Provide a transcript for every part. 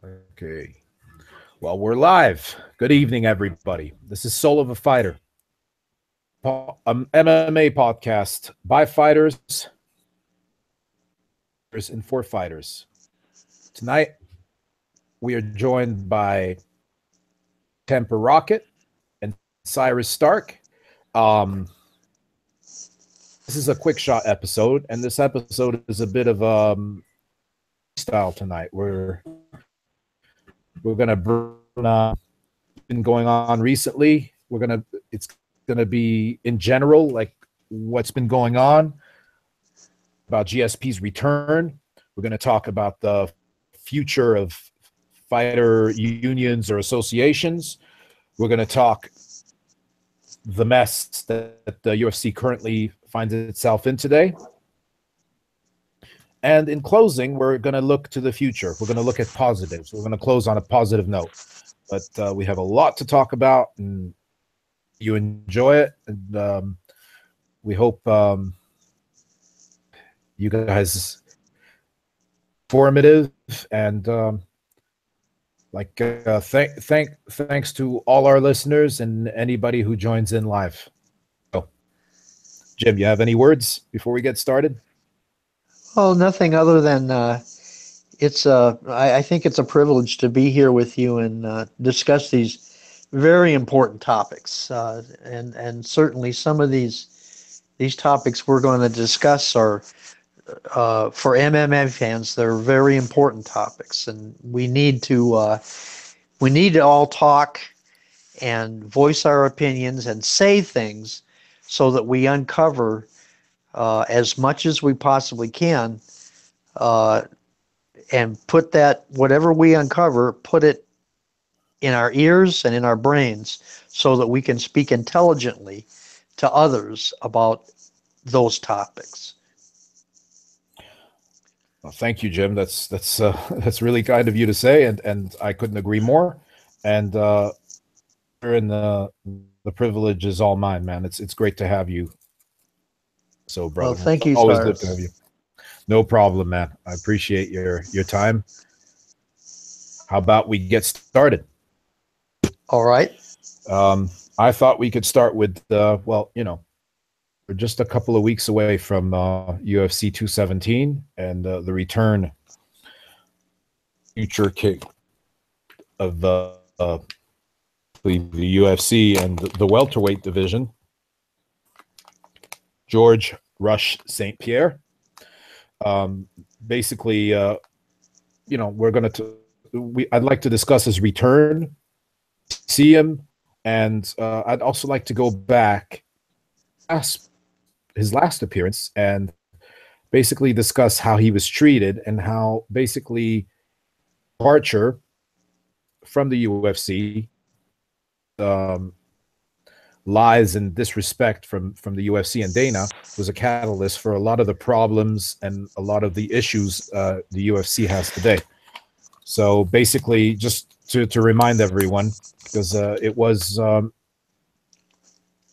Okay. Well, we're live. Good evening, everybody. This is Soul of a Fighter, MMA podcast by fighters and for fighters. Tonight, we are joined by Temper Rocket and Cyrus Stark. This is a quick shot episode, and this episode is a bit of style tonight. We're gonna been going on recently. It's gonna be in general, like what's been going on about GSP's return. We're gonna talk about the future of fighter unions or associations. We're gonna talk the mess that the UFC currently finds itself in today. And in closing, we're going to look to the future. We're going to look at positives. We're going to close on a positive note. But we have a lot to talk about, and you enjoy it. And we hope you guys formative and thanks to all our listeners and anybody who joins in live. So, Jim, you have any words before we get started? Oh, nothing other than I think it's a privilege to be here with you and discuss these very important topics. And certainly some of these topics we're going to discuss are for MMA fans. They're very important topics, and we need to all talk and voice our opinions and say things so that we uncover as much as we possibly can, and put that, whatever we uncover, put it in our ears and in our brains so that we can speak intelligently to others about those topics. Well, thank you, Jim. That's really kind of you to say, and I couldn't agree more. And the privilege is all mine, man. It's great to have you. So, brother, well, thank you. Always good to have you. No problem, man. I appreciate your time. How about we get started? All right. I thought we could start with we're just a couple of weeks away from UFC 217 and the return future king of the UFC and the welterweight division, George Rush St. Pierre. Basically, we're going to I'd like to discuss his return, see him, and I'd also like to go back past his last appearance and basically discuss how he was treated and how basically departure from the UFC, lies and disrespect from the UFC and Dana was a catalyst for a lot of the problems and a lot of the issues the UFC has today. So basically, just to remind everyone, because it was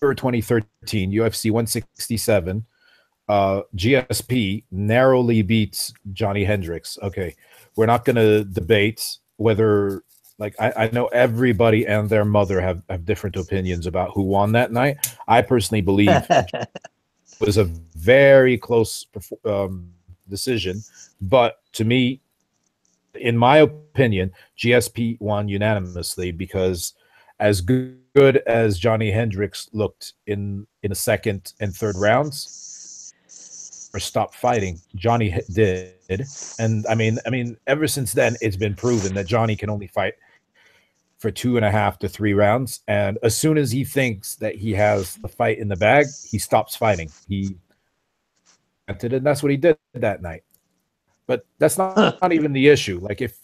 2013, UFC 167, GSP narrowly beats Johnny Hendricks. Okay, we're not going to debate whether, like, I know everybody and their mother have different opinions about who won that night. I personally believe it was a very close decision, but to me, in my opinion, GSP won unanimously because as good as Johnny Hendricks looked in the second and third rounds, or stopped fighting, Johnny did. And I mean, ever since then, it's been proven that Johnny can only fight for 2.5 to 3 rounds. And as soon as he thinks that he has the fight in the bag, he stops fighting. And that's what he did that night. But that's not even the issue. Like if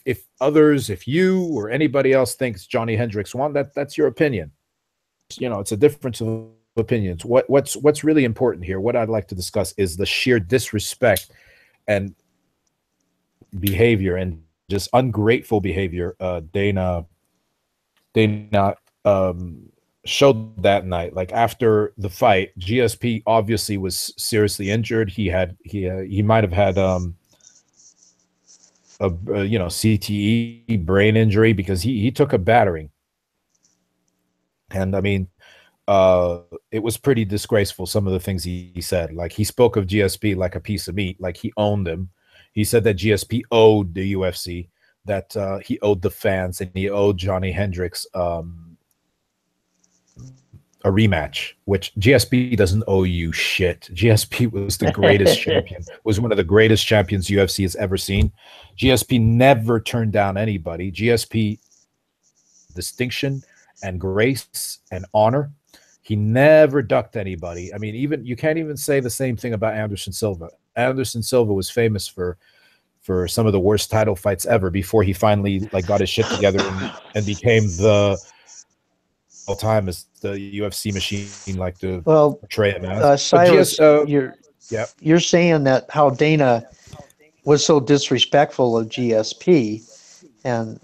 you or anybody else thinks Johnny Hendricks won, that's your opinion. It's a difference of opinions. What's really important here, what I'd like to discuss, is the sheer disrespect and behavior and just ungrateful behavior Dana showed that night. Like after the fight, GSP obviously was seriously injured. He might have had you know, CTE, brain injury, because he took a battering. And I mean, it was pretty disgraceful, some of the things he said. Like, he spoke of GSP like a piece of meat, like he owned them. He said that GSP owed the UFC, that he owed the fans, and he owed Johnny Hendricks a rematch, which GSP doesn't owe you shit. GSP was the greatest champion, was one of the greatest champions UFC has ever seen. GSP never turned down anybody. GSP, distinction and grace and honor. He never ducked anybody. I mean, even you can't even say the same thing about Anderson Silva. Anderson Silva was famous for some of the worst title fights ever before he finally like got his shit together and became the all time as the UFC machine, like to portray him as. Silas, yeah, you're saying that how Dana was so disrespectful of GSP, and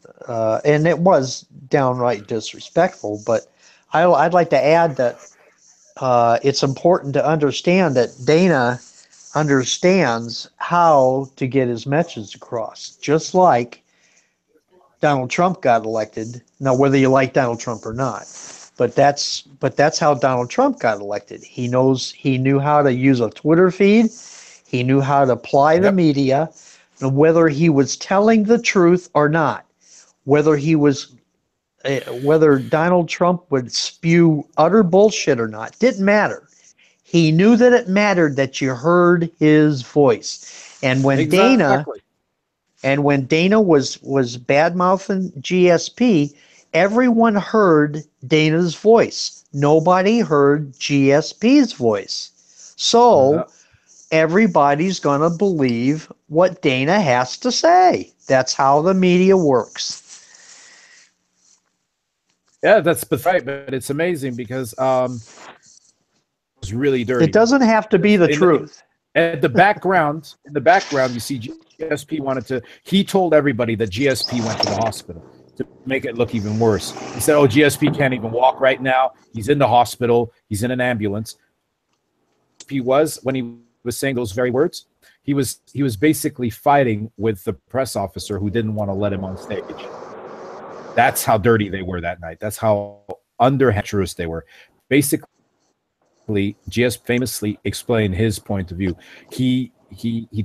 it was downright disrespectful. But I'd like to add that it's important to understand that Dana understands how to get his message across, just like Donald Trump got elected. Now, whether you like Donald Trump or not, but that's how Donald Trump got elected. He knew how to use a Twitter feed. He knew how to apply the media, and whether he was telling the truth or not, whether Donald Trump would spew utter bullshit or not, didn't matter. He knew that it mattered that you heard his voice. And when Dana was bad-mouthing GSP, everyone heard Dana's voice. Nobody heard GSP's voice. So everybody's going to believe what Dana has to say. That's how the media works. Yeah, that's right, but it's amazing because it's really dirty. It doesn't have to be the truth. In the background, you see GSP wanted to. He told everybody that GSP went to the hospital to make it look even worse. He said, "Oh, GSP can't even walk right now. He's in the hospital. He's in an ambulance." He was, when he was saying those very words, he was basically fighting with the press officer who didn't want to let him on stage. That's how dirty they were that night. That's how underhanded they were. Basically, GS famously explained his point of view. He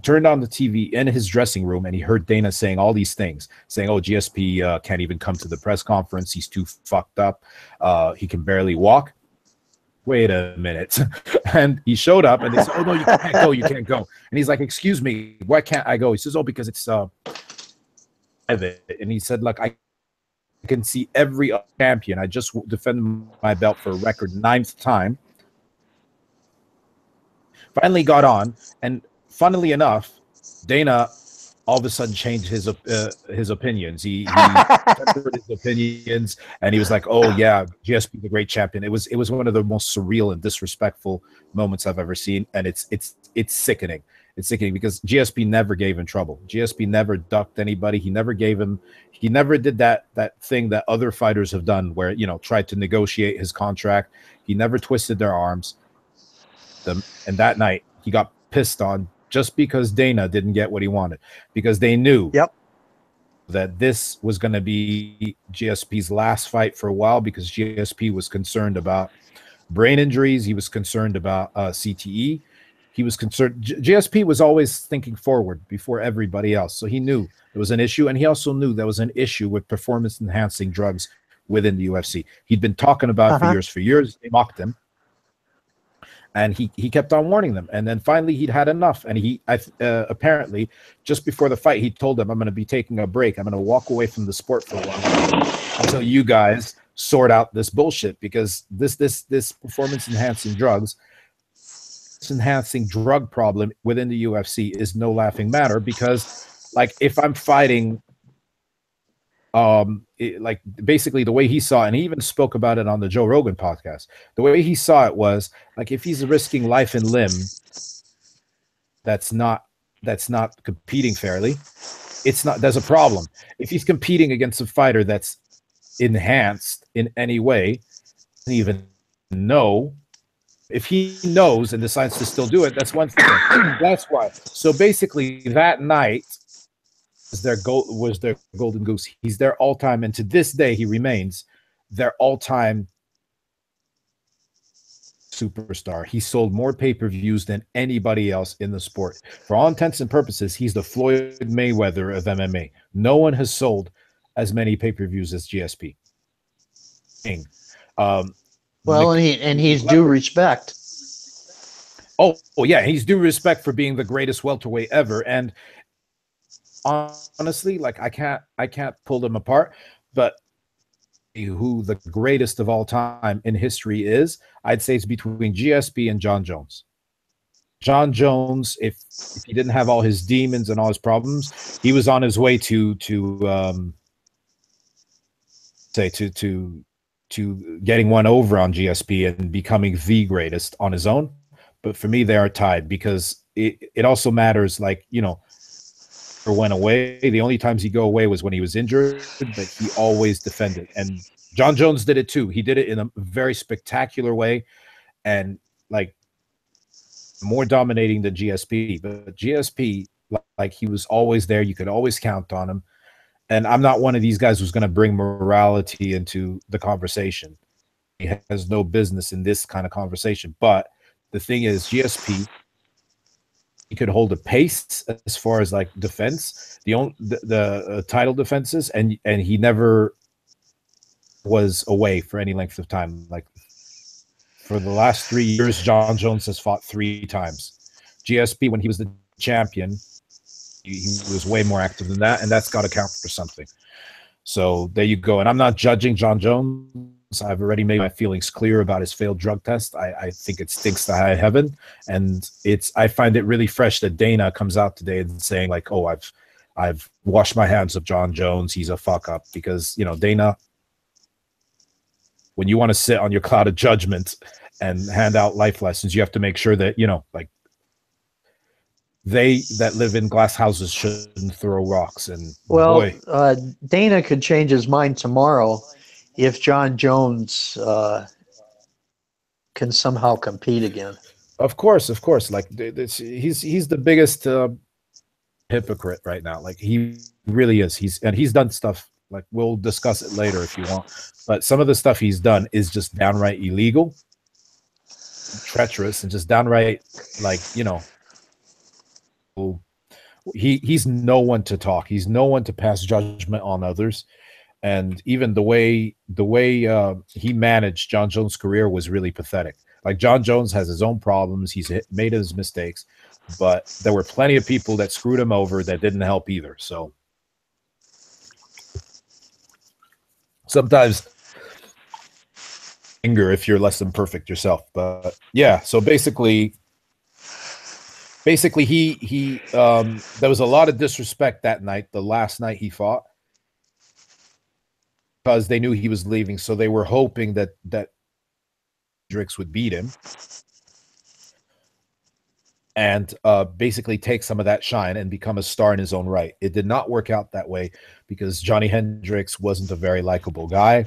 turned on the TV in his dressing room and he heard Dana saying all these things, saying, "Oh, GSP can't even come to the press conference. He's too fucked up. He can barely walk." Wait a minute. And he showed up and they said, "Oh, no, you can't go. You can't go." And he's like, "Excuse me, why can't I go?" He says, "Oh, because it's private." And he said, "Look, I can see every champion. I just defended my belt for a record 9th time." Finally got on, and funnily enough, Dana all of a sudden changed his opinions. He tempered his opinions, and he was like, "Oh yeah, GSP the great champion." It was one of the most surreal and disrespectful moments I've ever seen, and it's sickening. It's sickening because GSP never gave him trouble. GSP never ducked anybody. He never did that thing that other fighters have done, where tried to negotiate his contract. He never twisted their arms. And that night he got pissed on just because Dana didn't get what he wanted, because they knew that this was going to be GSP's last fight for a while, because GSP was concerned about brain injuries. He was concerned about CTE. He was concerned. GSP was always thinking forward before everybody else. So he knew there was an issue, and he also knew there was an issue with performance-enhancing drugs within the UFC. He'd been talking about it for years. They mocked him. And he kept on warning them, and then finally he'd had enough. And he apparently just before the fight, he told them, "I'm going to be taking a break. I'm going to walk away from the sport for a while until you guys sort out this bullshit, because this performance enhancing drug problem within the UFC is no laughing matter. Because like if I'm fighting." Like basically the way he saw it, and he even spoke about it on the Joe Rogan podcast, the way he saw it was like, if he's risking life and limb, that's not competing fairly. There's a problem. If he's competing against a fighter that's enhanced in any way, doesn't even know. If he knows and decides to still do it, that's one thing. That's why. So basically that night, was their golden goose. He's their all-time, and to this day he remains their all-time superstar. He sold more pay-per-views than anybody else in the sport. For all intents and purposes, he's the Floyd Mayweather of MMA. No one has sold as many pay-per-views as GSP. Well, and he's due respect. Oh yeah, he's due respect for being the greatest welterweight ever. And honestly, like I can't pull them apart, but who the greatest of all time in history is, I'd say it's between GSP and John Jones. John Jones, if he didn't have all his demons and all his problems, he was on his way to getting one over on GSP and becoming the greatest on his own. But for me, they are tied because it also matters, like, you know, or went away. The only times he go away was when he was injured, but he always defended. And John Jones did it too. He did it in a very spectacular way and like more dominating than GSP. But GSP, like he was always there. You could always count on him. And I'm not one of these guys who's going to bring morality into the conversation. He has no business in this kind of conversation. But the thing is, GSP, he could hold a pace as far as like defense, the title defenses, and he never was away for any length of time. Like for the last 3 years, John Jones has fought 3 times. GSP, when he was the champion, he was way more active than that, and that's got to count for something. So there you go. And I'm not judging John Jones. I've already made my feelings clear about his failed drug test. I think it stinks to high heaven, and I find it really fresh that Dana comes out today and saying like, "Oh, I've washed my hands of John Jones. He's a fuck up." Because, you know, Dana, when you want to sit on your cloud of judgment and hand out life lessons, you have to make sure that, you know, like, they that live in glass houses shouldn't throw rocks. And Dana could change his mind tomorrow if John Jones can somehow compete again. Of course. Like he's the biggest hypocrite right now. Like he really is. He's done stuff, like we'll discuss it later if you want. But some of the stuff he's done is just downright illegal, treacherous, and just downright, like, you know, he's no one to talk. He's no one to pass judgment on others. And even the way he managed John Jones' career was really pathetic. Like, John Jones has his own problems. He's made his mistakes, but there were plenty of people that screwed him over that didn't help either. So sometimes anger if you're less than perfect yourself. But yeah, so basically he there was a lot of disrespect that night, the last night he fought, because they knew he was leaving. So they were hoping that Hendricks would beat him and basically take some of that shine and become a star in his own right. It did not work out that way because Johnny Hendricks wasn't a very likable guy.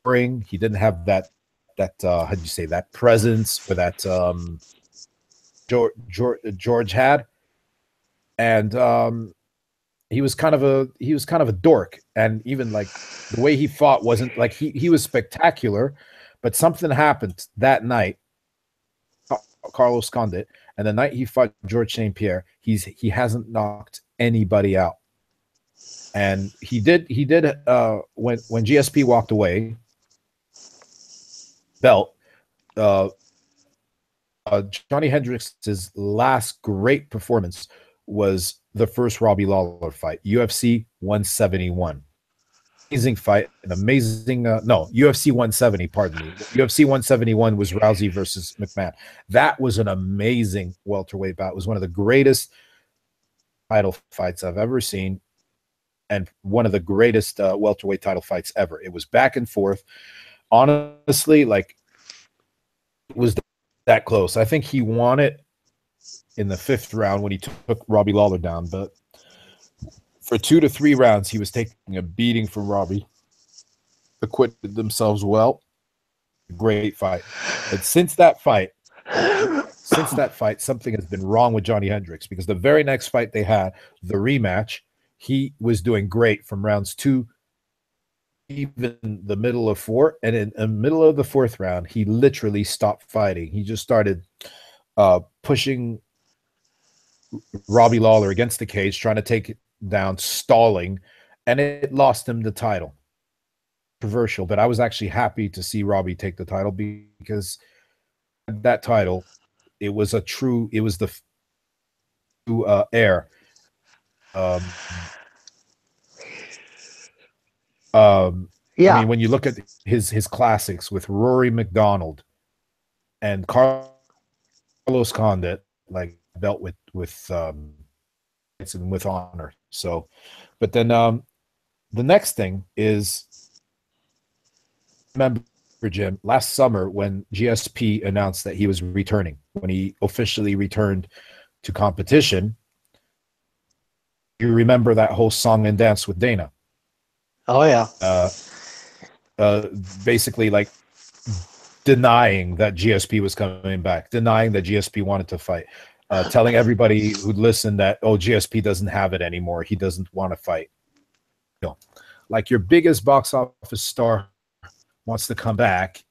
He didn't have that how do you say, that presence or that George had, and he was kind of a dork. And even like the way he fought wasn't like he was spectacular, but something happened that night. Carlos Condit, and the night he fought George St. Pierre, he hasn't knocked anybody out. And he did when GSP walked away belt, Johnny Hendricks' last great performance was the first Robbie Lawler fight, UFC 171. Amazing fight, an amazing UFC 170, pardon me. UFC 171 was Rousey versus McMahon. That was an amazing welterweight bout. It was one of the greatest title fights I've ever seen, and one of the greatest welterweight title fights ever. It was back and forth. Honestly, like, it was that close. I think he won it in the 5th round when he took Robbie Lawler down, but for 2 to 3 rounds, he was taking a beating from Robbie. Acquitted themselves well. Great fight. And since that fight, something has been wrong with Johnny Hendricks, because the very next fight they had, the rematch, he was doing great from rounds 2, even the middle of 4, and in the middle of the 4th round, he literally stopped fighting. He just started pushing Robbie Lawler against the cage, trying to take it down, stalling, and it lost him the title. Controversial, but I was actually happy to see Robbie take the title, because that title, it was the heir. I mean, when you look at his classics with Rory McDonald and Carlos Condit, like belt with with honor. So, but then the next thing is, remember, Jim, last summer when GSP announced that he was returning, when he officially returned to competition, you remember that whole song and dance with Dana? Oh yeah. Basically, like denying that GSP was coming back, denying that GSP wanted to fight, telling everybody who'd listen that, oh, GSP doesn't have it anymore. He doesn't want to fight. You know, like your biggest box office star wants to come back,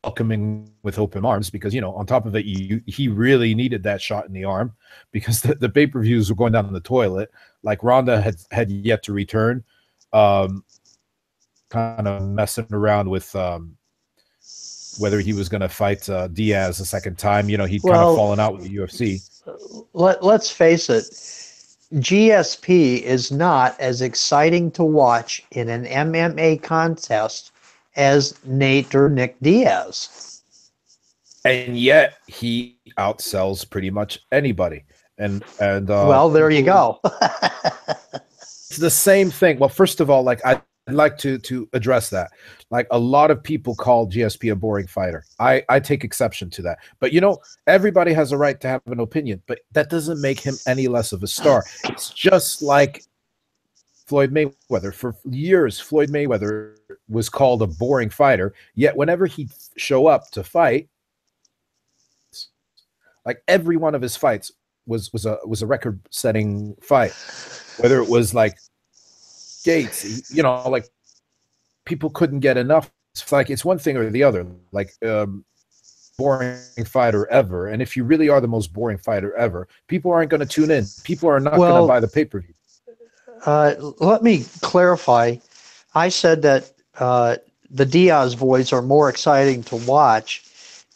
welcoming with open arms, because, you know, on top of it, he really needed that shot in the arm, because the pay-per-views were going down the toilet. Like Ronda had yet to return, kind of messing around with whether he was going to fight Diaz a second time. You know, he'd kind of fallen out with the UFC. Let's face it, GSP is not as exciting to watch in an MMA contest as Nate or Nick Diaz. And yet he outsells pretty much anybody. And well, there you go. It's the same thing. Well, first of all, like, I'd like to address that. Like, a lot of people call GSP a boring fighter. I take exception to that. But, you know, everybody has a right to have an opinion, but that doesn't make him any less of a star. It's just like Floyd Mayweather. For years, Floyd Mayweather was called a boring fighter, yet whenever he'd show up to fight, like, every one of his fights was a record-setting fight. Whether it was like Gates, you know, like, people couldn't get enough. It's like, it's one thing or the other. Like, boring fighter ever, and if you really are the most boring fighter ever, people aren't going to tune in. People are not going to buy the pay-per-view. Let me clarify. I said that the Diaz boys are more exciting to watch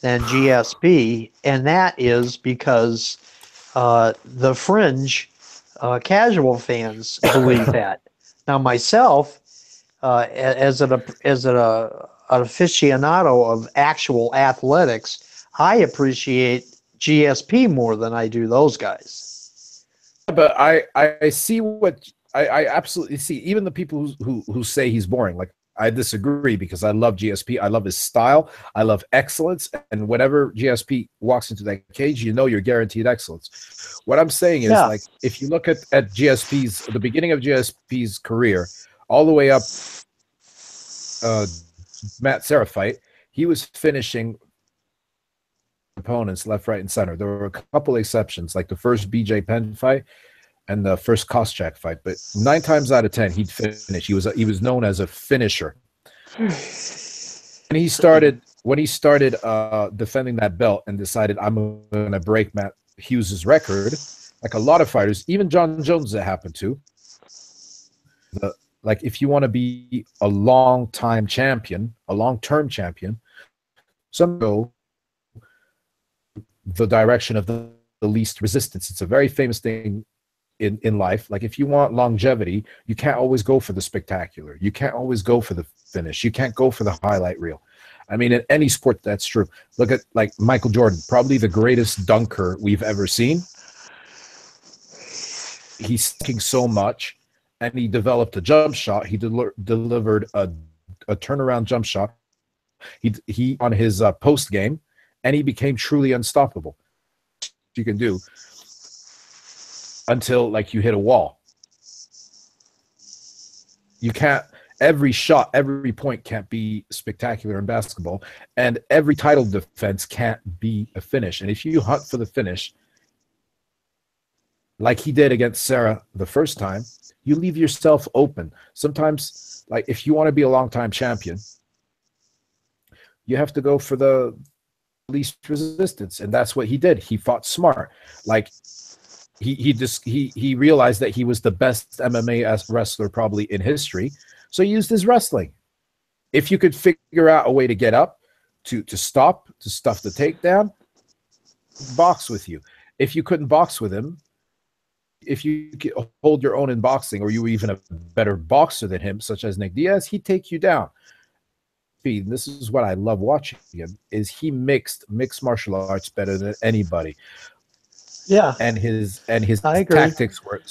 than GSP, and that is because the fringe casual fans believe that. Now, myself, as an aficionado of actual athletics, I appreciate GSP more than I do those guys. But I see what I absolutely see. Even the people who say he's boring, like, I disagree, because I love GSP. I love his style. I love excellence. And whenever GSP walks into that cage, you know you're guaranteed excellence. What I'm saying is, like, if you look at the beginning of GSP's career, all the way up Matt Serra fight, he was finishing opponents left, right, and center. There were a couple exceptions, like the first BJ Penn fight and the first Koscheck fight, but 9 times out of 10 he'd finish. He was known as a finisher. And when he started defending that belt and decided, I'm going to break Matt Hughes's record, like a lot of fighters, even John Jones, that happened to. Like, if you want to be a long-time champion, a long-term champion, some go the direction of the least resistance. It's a very famous thing in life. Like, if you want longevity, you can't always go for the spectacular. You can't always go for the finish. You can't go for the highlight reel. I mean, in any sport, that's true. Look at, like, Michael Jordan, probably the greatest dunker we've ever seen. He's thinking so much, and he developed a jump shot. He delivered a turnaround jump shot. He on his post game, and he became truly unstoppable. You can do until, like, you hit a wall. You can't. Every shot, every point can't be spectacular in basketball, and every title defense can't be a finish. And if you hunt for the finish, like he did against Sarah the first time, you leave yourself open. Sometimes, like if you want to be a long-time champion, you have to go for the least resistance, and that's what he did. He fought smart. Like he realized that he was the best MMA wrestler probably in history, so he used his wrestling. If you could figure out a way to get up, to stop, to stuff the takedown, box with you. If you couldn't box with him, if you could hold your own in boxing, or you were even a better boxer than him, such as Nick Diaz, he'd take you down. This is what I love watching him, is he mixed martial arts better than anybody. Yeah. And his tactics were,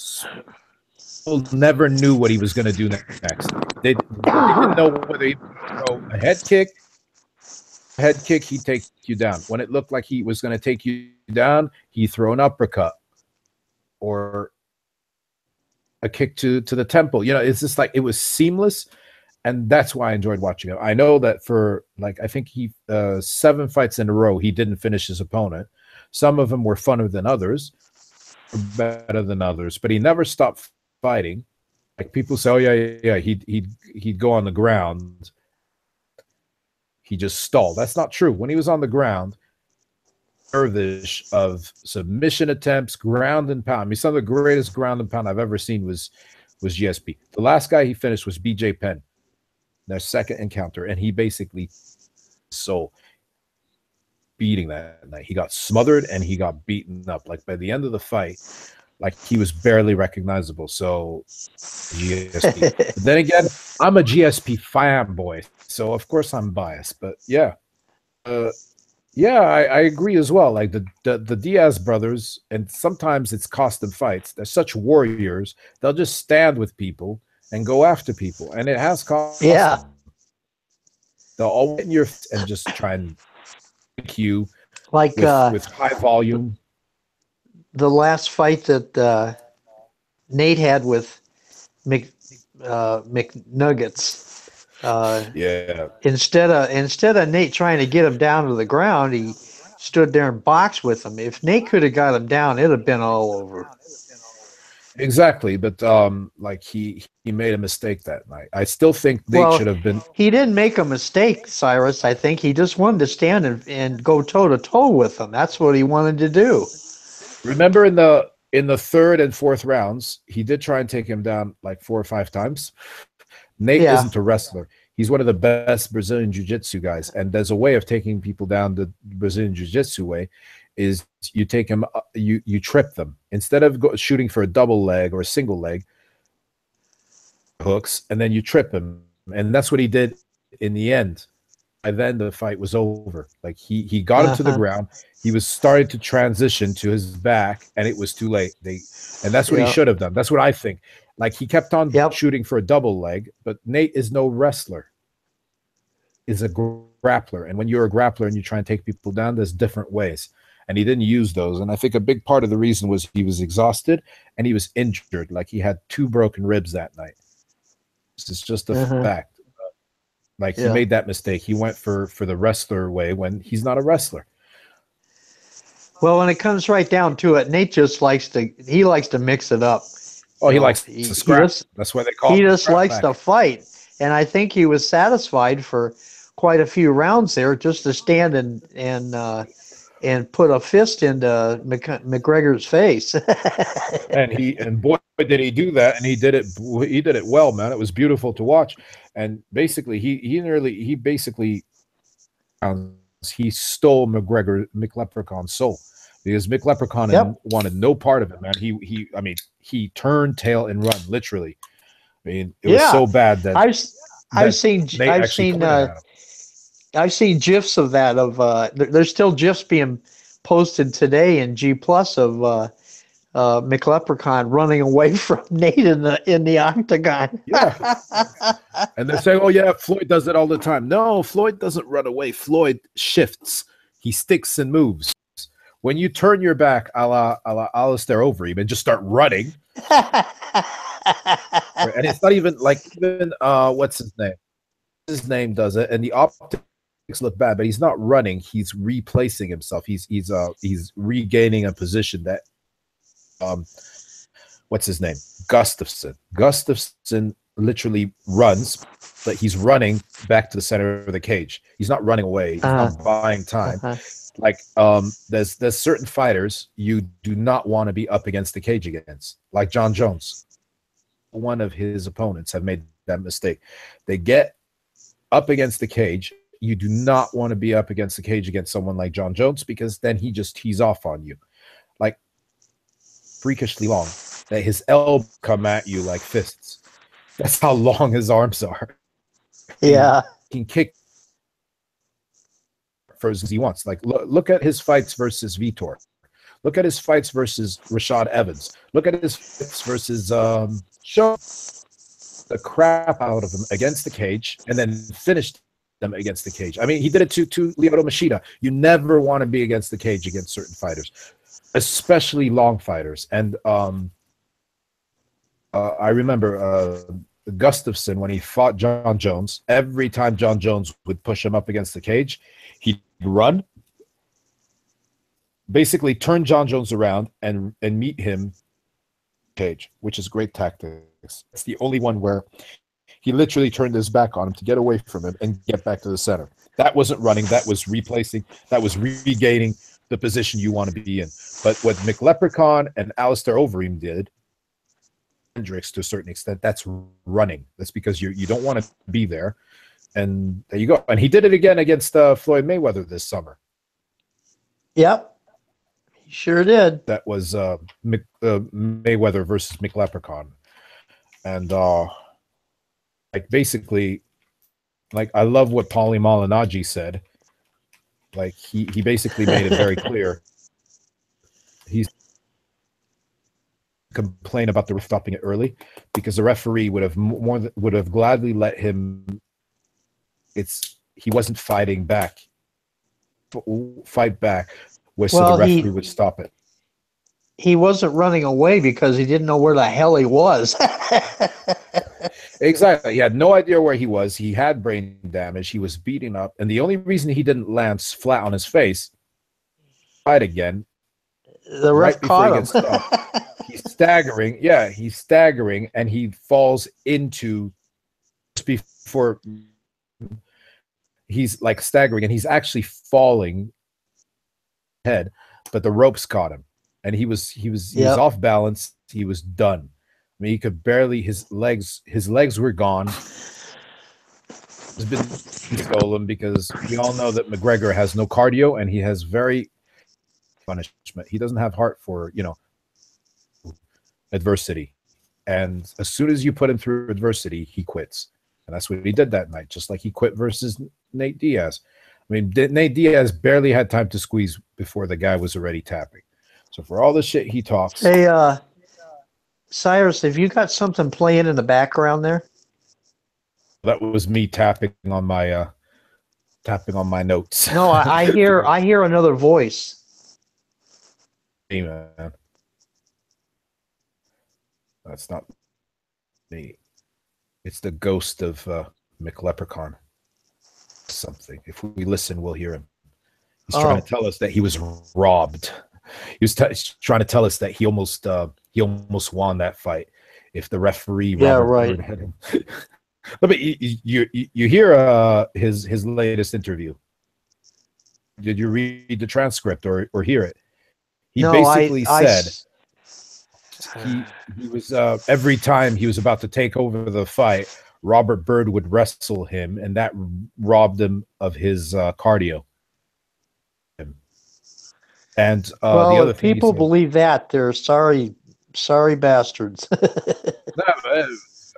people never knew what he was going to do next. They didn't know whether he would throw a head kick. He'd take you down. When it looked like he was going to take you down, he'd throw an uppercut or a kick to the temple. You know, it's just like, it was seamless. And that's why I enjoyed watching him. I know that for, like, I think he 7 fights in a row, he didn't finish his opponent. Some of them were funner than others, or better than others, but he never stopped fighting. Like people say, oh yeah, he'd go on the ground. He just stalled. That's not true. When he was on the ground, service of submission attempts, ground and pound. I mean, some of the greatest ground and pound I've ever seen was GSP. The last guy he finished was BJ Penn, their second encounter, and he basically beating that night. He got smothered and he got beaten up. Like by the end of the fight, like he was barely recognizable. So GSP. But then again, I'm a GSP fanboy, so of course I'm biased. But yeah, I agree as well. Like the Diaz brothers, and sometimes it's cost them fights. They're such warriors; they'll just stand with people and go after people, and it has cost. Yeah, them. They'll all in your and just try and make you like with high volume. The last fight that Nate had with McNuggets. Yeah. Instead of Nate trying to get him down to the ground, he stood there and boxed with him. If Nate could have got him down, it'd have been all over. Exactly, but like he made a mistake that night. I still think Nate should have been. He didn't make a mistake, Cyrus. I think he just wanted to stand and go toe to toe with him. That's what he wanted to do. Remember in the third and fourth rounds, he did try and take him down like 4 or 5 times. Nate isn't a wrestler. He's one of the best Brazilian Jiu-Jitsu guys, and there's a way of taking people down the Brazilian Jiu-Jitsu way. Is you take them, you trip them instead of shooting for a double leg or a single leg hooks, and then you trip him, and that's what he did in the end. By then the fight was over. Like he got him to the ground. He was starting to transition to his back, and it was too late. And that's what he should have done. That's what I think. Like he kept on shooting for a double leg, but Nate is no wrestler. Is a grappler, and when you're a grappler and you try and take people down, there's different ways. And he didn't use those. And I think a big part of the reason was he was exhausted and he was injured. Like he had 2 broken ribs that night. It's just a fact. Like he made that mistake. He went for the wrestler way when he's not a wrestler. Well, when it comes right down to it, Nate just likes to mix it up. Oh, he likes to scrap. That's why they call it. He just likes to fight. And I think he was satisfied for quite a few rounds there just to stand and put a fist into McGregor's face. and boy did he do that, and he did it well, man. It was beautiful to watch. And basically he basically stole McLeprechaun's soul, because McLeprechaun wanted no part of it, man. He turned tail and run, literally. I mean, it was so bad that I've seen GIFs of that. There's still GIFs being posted today in G Plus of McLeprechaun running away from Nate in the octagon. Yeah, and they're saying, "Oh yeah, Floyd does it all the time." No, Floyd doesn't run away. Floyd shifts. He sticks and moves. When you turn your back, a la Alistair Overeem, and just start running, and it's not even like what's his name? His name does it, and the optics look bad, but he's not running. He's replacing himself. He's regaining a position that what's his name? Gustafsson. Gustafsson literally runs, but he's running back to the center of the cage. He's not running away. He's not buying time. Like there's certain fighters you do not want to be up against the cage against, like John Jones. One of his opponents have made that mistake. They get up against the cage. You do not want to be up against the cage against someone like John Jones, because then he just tees off on you, like freakishly long, that his elbows come at you like fists. That's how long his arms are. Yeah, he can kick for as he wants. Like look at his fights versus Vitor. Look at his fights versus Rashad Evans. Look at his fights versus Chou. The crap out of him against the cage and then finished them against the cage. I mean, he did it to Lyoto Machida. You never want to be against the cage against certain fighters, especially long fighters. And I remember Gustafsson, when he fought John Jones, every time John Jones would push him up against the cage, he'd run, basically turn John Jones around and meet him cage, which is great tactics. It's the only one where he literally turned his back on him to get away from him and get back to the center. That wasn't running. That was replacing. That was regaining the position you want to be in. But what McLeprechaun and Alistair Overeem did, Hendricks to a certain extent, that's running. That's because you don't want to be there. And there you go. And he did it again against Floyd Mayweather this summer. Yep. He sure did. That was Mayweather versus McLeprechaun. And like basically, like I love what Paulie Malignaggi said. Like he basically made it very clear. He's complain about the stopping it early because the referee would have gladly let him. He wasn't fighting back. Fight back, so the referee would stop it. He wasn't running away because he didn't know where the hell he was. Exactly. He had no idea where he was. He had brain damage. He was beating up. And the only reason he didn't land flat on his face, fight again. The ref caught him. He's staggering. Yeah, he's staggering. And he falls into, just before, he's like staggering. And he's actually falling head. But the ropes caught him. And he was off balance. He was done. I mean, he could barely. His legs were gone. It's been stolen because we all know that McGregor has no cardio and he has very punishment. He doesn't have heart for adversity. And as soon as you put him through adversity, he quits. And that's what he did that night. Just like he quit versus Nate Diaz. I mean, Nate Diaz barely had time to squeeze before the guy was already tapping. So for all the shit he talks. Hey, Cyrus, have you got something playing in the background there? That was me tapping on my notes. No, I hear another voice. Hey, man. That's not me. It's the ghost of McLeprechaun. Something. If we listen, we'll hear him. He's trying to tell us that he was robbed. He was trying to tell us that he almost won that fight if the referee Robert had him. But you hear his latest interview. Did you read the transcript or hear it? He basically said he was every time he was about to take over the fight, Robert Byrd would wrestle him, and that robbed him of his cardio. And the other thing people believe that, they're sorry bastards.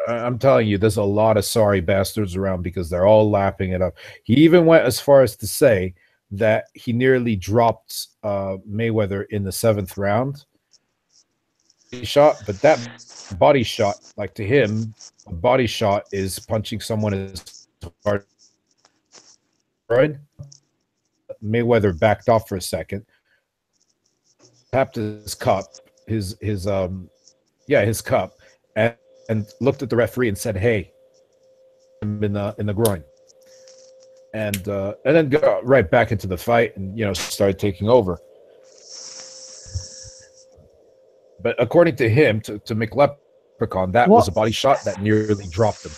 I'm telling you, there's a lot of sorry bastards around because they're all lapping it up. He even went as far as to say that he nearly dropped Mayweather in the 7th round. Shot, but that body shot, like to him, a body shot is punching someone as hard. Right? Mayweather backed off for a second, tapped his cup, his cup, and looked at the referee and said, "Hey, I'm in the groin," and then got right back into the fight and started taking over. But according to him, to McLeprechaun, that was Well, a body shot that nearly dropped him.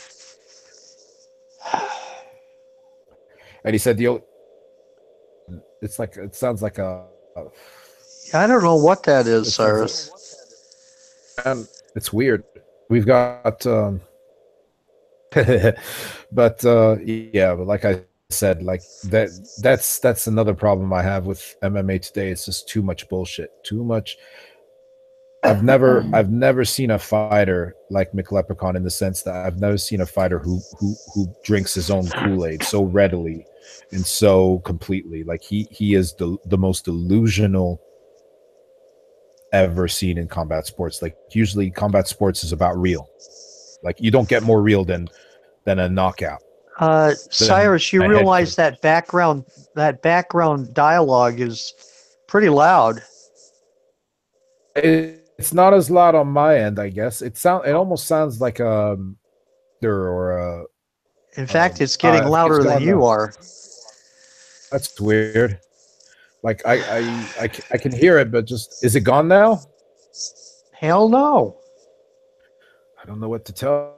And he said it's like it sounds like I don't know what that is, it sounds like Cyrus. and it's weird. We've got but yeah, but like I said, like that's another problem I have with MMA today. It's just too much bullshit. Too much. I've never seen a fighter like McLeprechaun in the sense that I've never seen a fighter who drinks his own Kool-Aid so readily and so completely. Like he is the most delusional ever seen in combat sports. Like usually combat sports is about real. Like you don't get more real than a knockout, than Cyrus, you a head realize kick. that background dialogue is pretty loud. It's not as loud on my end, I guess. It almost sounds like or In fact, it's getting I think it's louder than gone you now. are. That's weird. Like I can hear it, but just is it gone now? Hell no. I don't know what to tell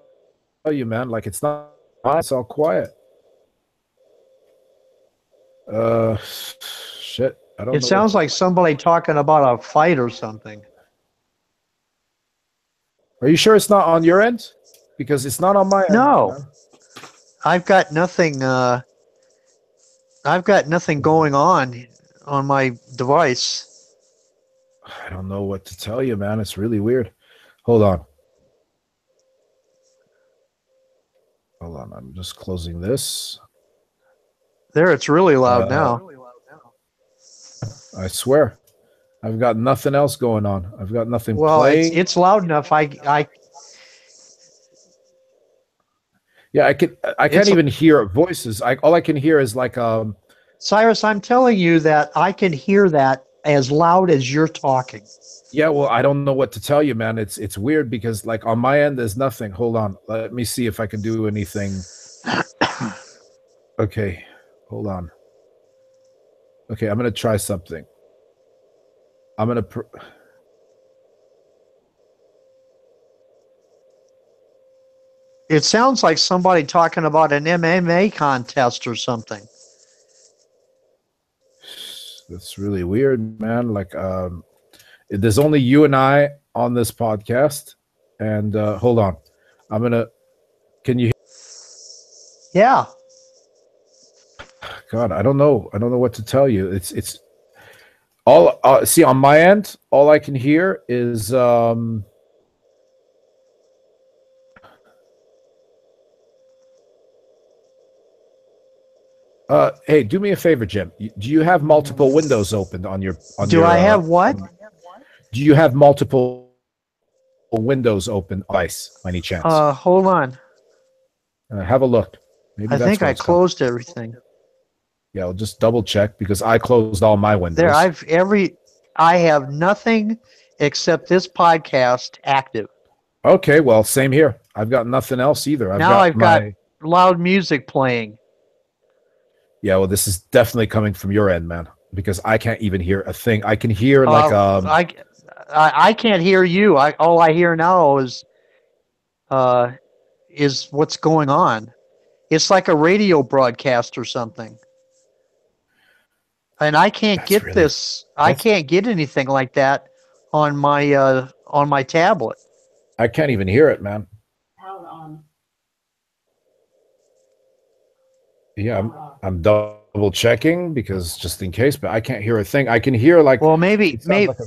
you, man. Like it's not. It's all quiet. Shit. I don't It know what. sounds like somebody talking about a fight or something. Are you sure it's not on your end? Because it's not on my end, No, man. I've got nothing. I've got nothing going on my device. I don't know what to tell you, man. It's really weird. Hold on. Hold on. I'm just closing this. There, it's really loud Uh, now. I swear. I've got nothing else going on. I've got nothing Well, it's playing. it's loud enough. Yeah, I can't It's even hear voices. All I can hear is like Cyrus. I'm telling you that I can hear that as loud as you're talking. yeah, well, I don't know what to tell you, man. It's weird because like on my end there's nothing. Hold on. Let me see if I can do anything. Okay. Hold on. Okay, I'm going to try something. I'm going to It sounds like somebody talking about an MMA contest or something. That's really weird, man. Like there's only you and I on this podcast and hold on. I'm going to can you Yeah. God, I don't know. I don't know what to tell you. It's all see on my end, all I can hear is hey, do me a favor, Jim. Do you have multiple windows opened on Do your I have what? do you have multiple windows open on ice by any chance? Hold on. Have a look. Maybe I that's think why I it's coming. closed everything. Yeah, I'll just double check because I closed all my There, windows. I have nothing except this podcast active. Okay, well, same here. I've got nothing else either. I've Now got I've got my loud music playing. yeah, well, this is definitely coming from your end, man, because I can't even hear a thing. I can hear like I can't hear you. All I hear now uh is what's going on. It's like a radio broadcast or something. And I can't that's get really this. I that's can't get anything like that on my tablet. I can't even hear it, man. Yeah, I'm double checking because just in case, but I can't hear a thing. I can hear like Well, it sounds like a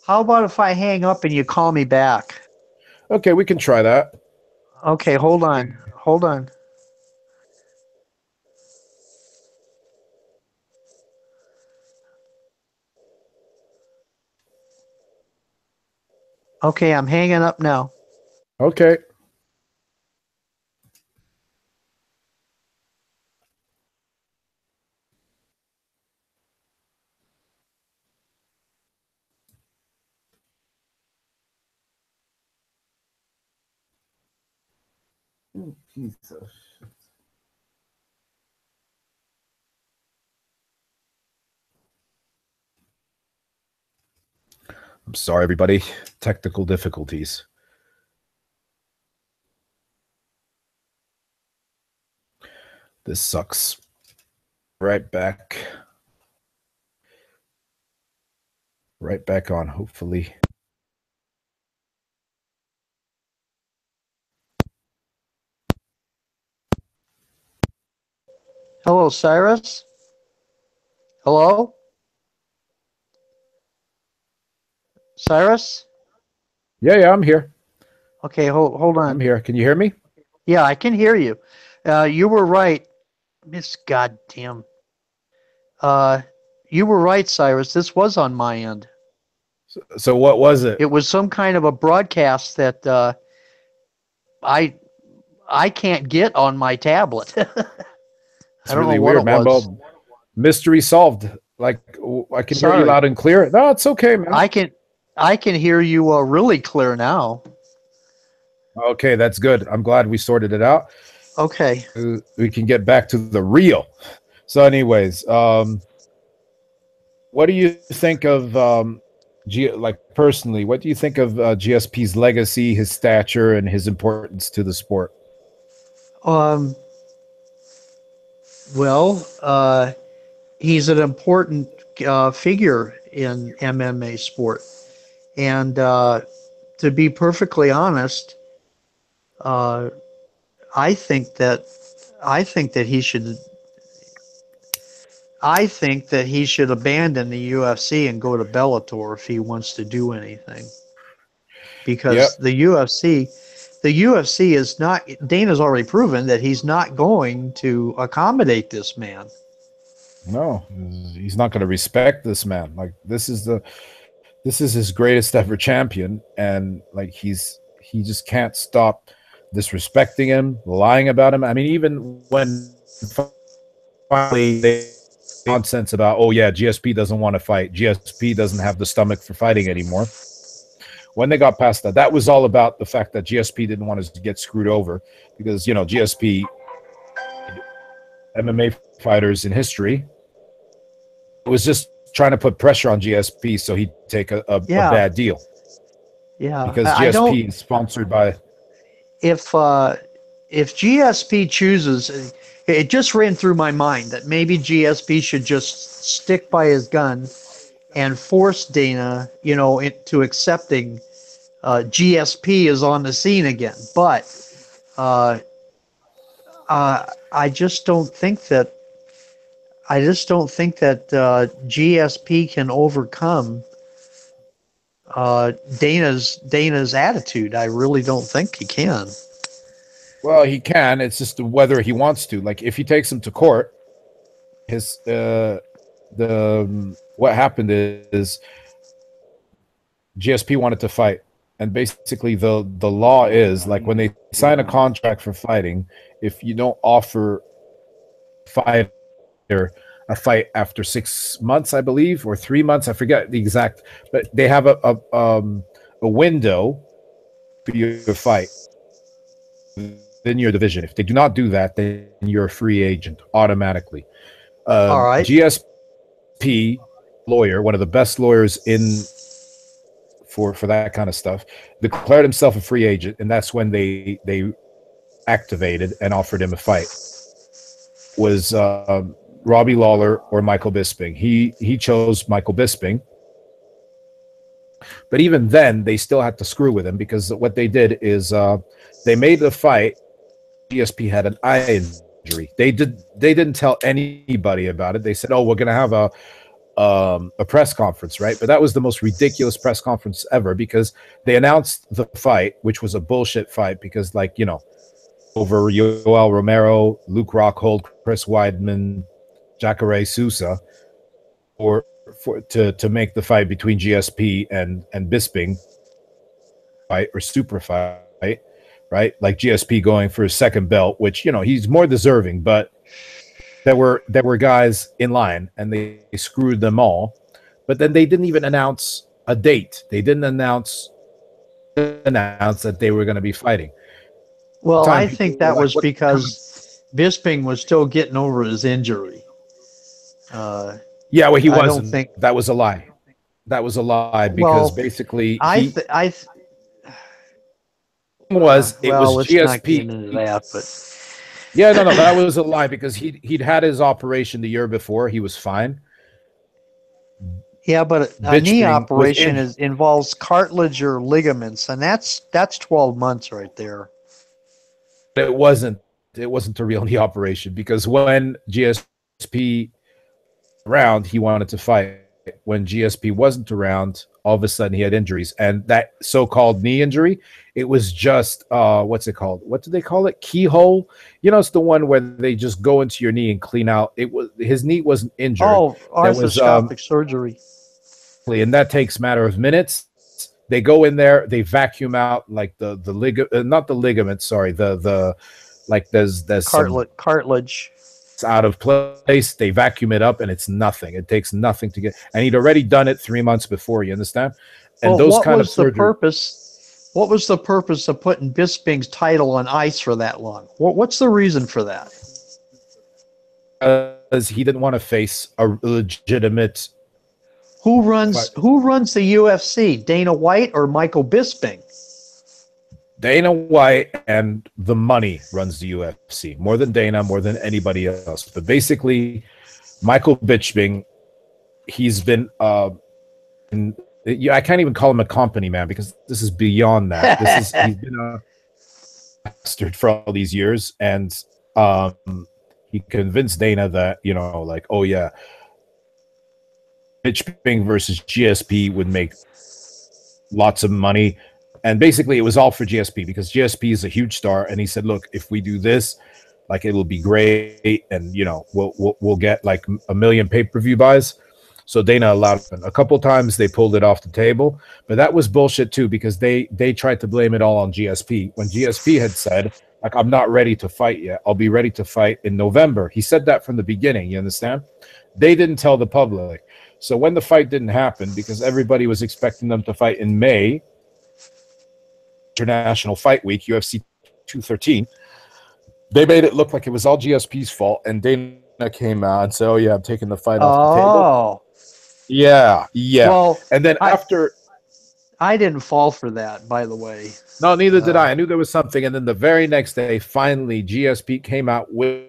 how about if I hang up and you call me back? okay, we can try that. Okay, hold on. Hold on. Okay, I'm hanging up now. Okay. Jesus. I'm sorry, everybody. Technical difficulties. This sucks. Right back. Right back on, hopefully. Hello, Cyrus? Hello? Cyrus? Yeah, I'm here. Okay, hold I'm on. here. Can you hear me? Yeah, I can hear you. You were right. Miss Goddamn. Uh, you were right, Cyrus. This was on my end. So what was it? It was some kind of a broadcast that I I can't get on my tablet. I It's don't know really what weird, it man. was. Well, mystery solved. Like I can hear you Sorry. loud and clear. No, it's okay, man. I can I can hear you really clear now. Okay, that's good. I'm glad we sorted it out. Okay. We can get back to the real. So, anyways, what do you think of like personally? What do you think of GSP's legacy, his stature, and his importance to the sport? Um. Well, he's an important figure in MMA sport, and to be perfectly honest, uh, I think that I think that he should I think that he should abandon the UFC and go to Bellator if he wants to do anything. Because Yep. the UFC is not, Dana's already proven that he's not going to accommodate this man. No, he's not going to respect this man. Like this is his greatest ever champion, and like he just can't stop disrespecting him, lying about him. I mean, even when finally they nonsense about, oh yeah, GSP doesn't want to fight, GSP doesn't have the stomach for fighting anymore. When they got past that, that was all about the fact that GSP didn't want to get screwed over because GSP MMA fighters in history. It was just trying to put pressure on GSP so he'd take a Yeah, bad deal yeah. because I don't. GSP is sponsored by. If GSP chooses, it just ran through my mind that maybe GSP should just stick by his gun and force Dana, into accepting GSP is on the scene again. But uh, I just don't think that GSP can overcome Dana's attitude. I really don't think he can. Well, he can. It's just whether he wants to. Like, if he takes him to court, his what happened is GSP wanted to fight, and basically the law is like when they sign a contract for fighting, if you don't offer fighter a fight after 6 months, I believe, or 3 months, I forget the exact, but they have a window for you to fight in your division. If they do not do that, then you're a free agent automatically. All right. GSP lawyer, one of the best lawyers in for that kind of stuff, declared himself a free agent, and that's when they activated and offered him a fight. Was Robbie Lawler or Michael Bisping? He chose Michael Bisping, but even then, they still had to screw with him because what they did is they made the fight. GSP had an eye injury. They didn't tell anybody about it. They said, "Oh, we're going to have a press conference," right? But that was the most ridiculous press conference ever because they announced the fight, which was a bullshit fight because, like, over Yoel Romero, Luke Rockhold, Chris Weidman, Jacare Sousa, to make the fight between GSP and Bisping fight or super fight, right? Like GSP going for his second belt, which he's more deserving, but there were guys in line and they screwed them all. But then they didn't even announce a date. They didn't announce that they were going to be fighting. Well, Time I people think were that like, was "What?" because Bisping was still getting over his injury. Yeah, well, he I don't wasn't. think. That was a lie. That was a lie because Well, basically I he th- I th- was it well, was let's not get GSP. into that, but Yeah, no, no, that was a lie because he'd had his operation the year before. He was fine. yeah, but a knee Bitching was operation injured. involves cartilage or ligaments, and that's 12 months right there. It wasn't. It wasn't a real knee operation because when GSP around, he wanted to fight. When GSP wasn't around, all of a sudden he had injuries, and that so-called knee injury, it was just what's it called? What do they call it? Keyhole. You know, it's the one where they just go into your knee and clean out. It was his knee wasn't injured. Oh, There was arthroscopic surgery. and that takes a matter of minutes. They go in there, they vacuum out like not the ligament, sorry, the like there's some Cartilage. out of place. They vacuum it up, and it's nothing. It takes nothing to get. And he'd already done it 3 months before. You understand? And Well, those kind of surgery. what was the purpose of putting Bisping's title on ice for that long? What's the reason for that? Because he didn't want to face a legitimate. Who runs the UFC? Dana White or Michael Bisping? Dana White and the money runs the UFC more than Dana, more than anybody else. But basically, Michael Bisping, he's been. I can't even call him a company man because this is beyond that. He's been a bastard for all these years, and he convinced Dana that like, oh yeah, Bisping versus GSP would make lots of money. And basically, it was all for GSP because GSP is a huge star. And he said, "Look, if we do this, like it'll be great, and we'll get like a million pay-per-view buys." So Dana allowed it. A couple times they pulled it off the table, but that was bullshit too because they tried to blame it all on GSP when GSP had said, "Like I'm not ready to fight yet. I'll be ready to fight in November." He said that from the beginning. You understand? They didn't tell the public. So when the fight didn't happen, because everybody was expecting them to fight in May. International Fight Week, UFC 213, they made it look like it was all GSP's fault, and Dana came out and said, "Oh yeah, I'm taking the fight off the table." Yeah. Well, and then after, I didn't fall for that, by the way. no, neither did I. I knew there was something, and then the very next day, finally, GSP came out with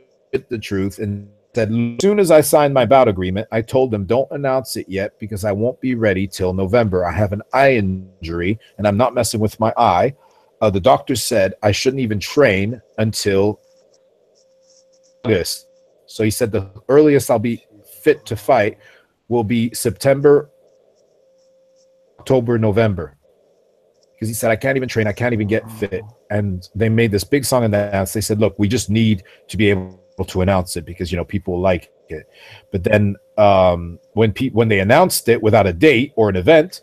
the truth and said, "As soon as I signed my bout agreement, I told them don't announce it yet because I won't be ready till November. I have an eye injury, and I'm not messing with my eye. The doctor said I shouldn't even train until August." So he said the earliest I'll be fit to fight will be September, October, November. Because he said, I can't even train, I can't even get fit. And they made this big song and dance. They said, look, we just need to be able to announce it because people like it. But then when they announced it without a date or an event,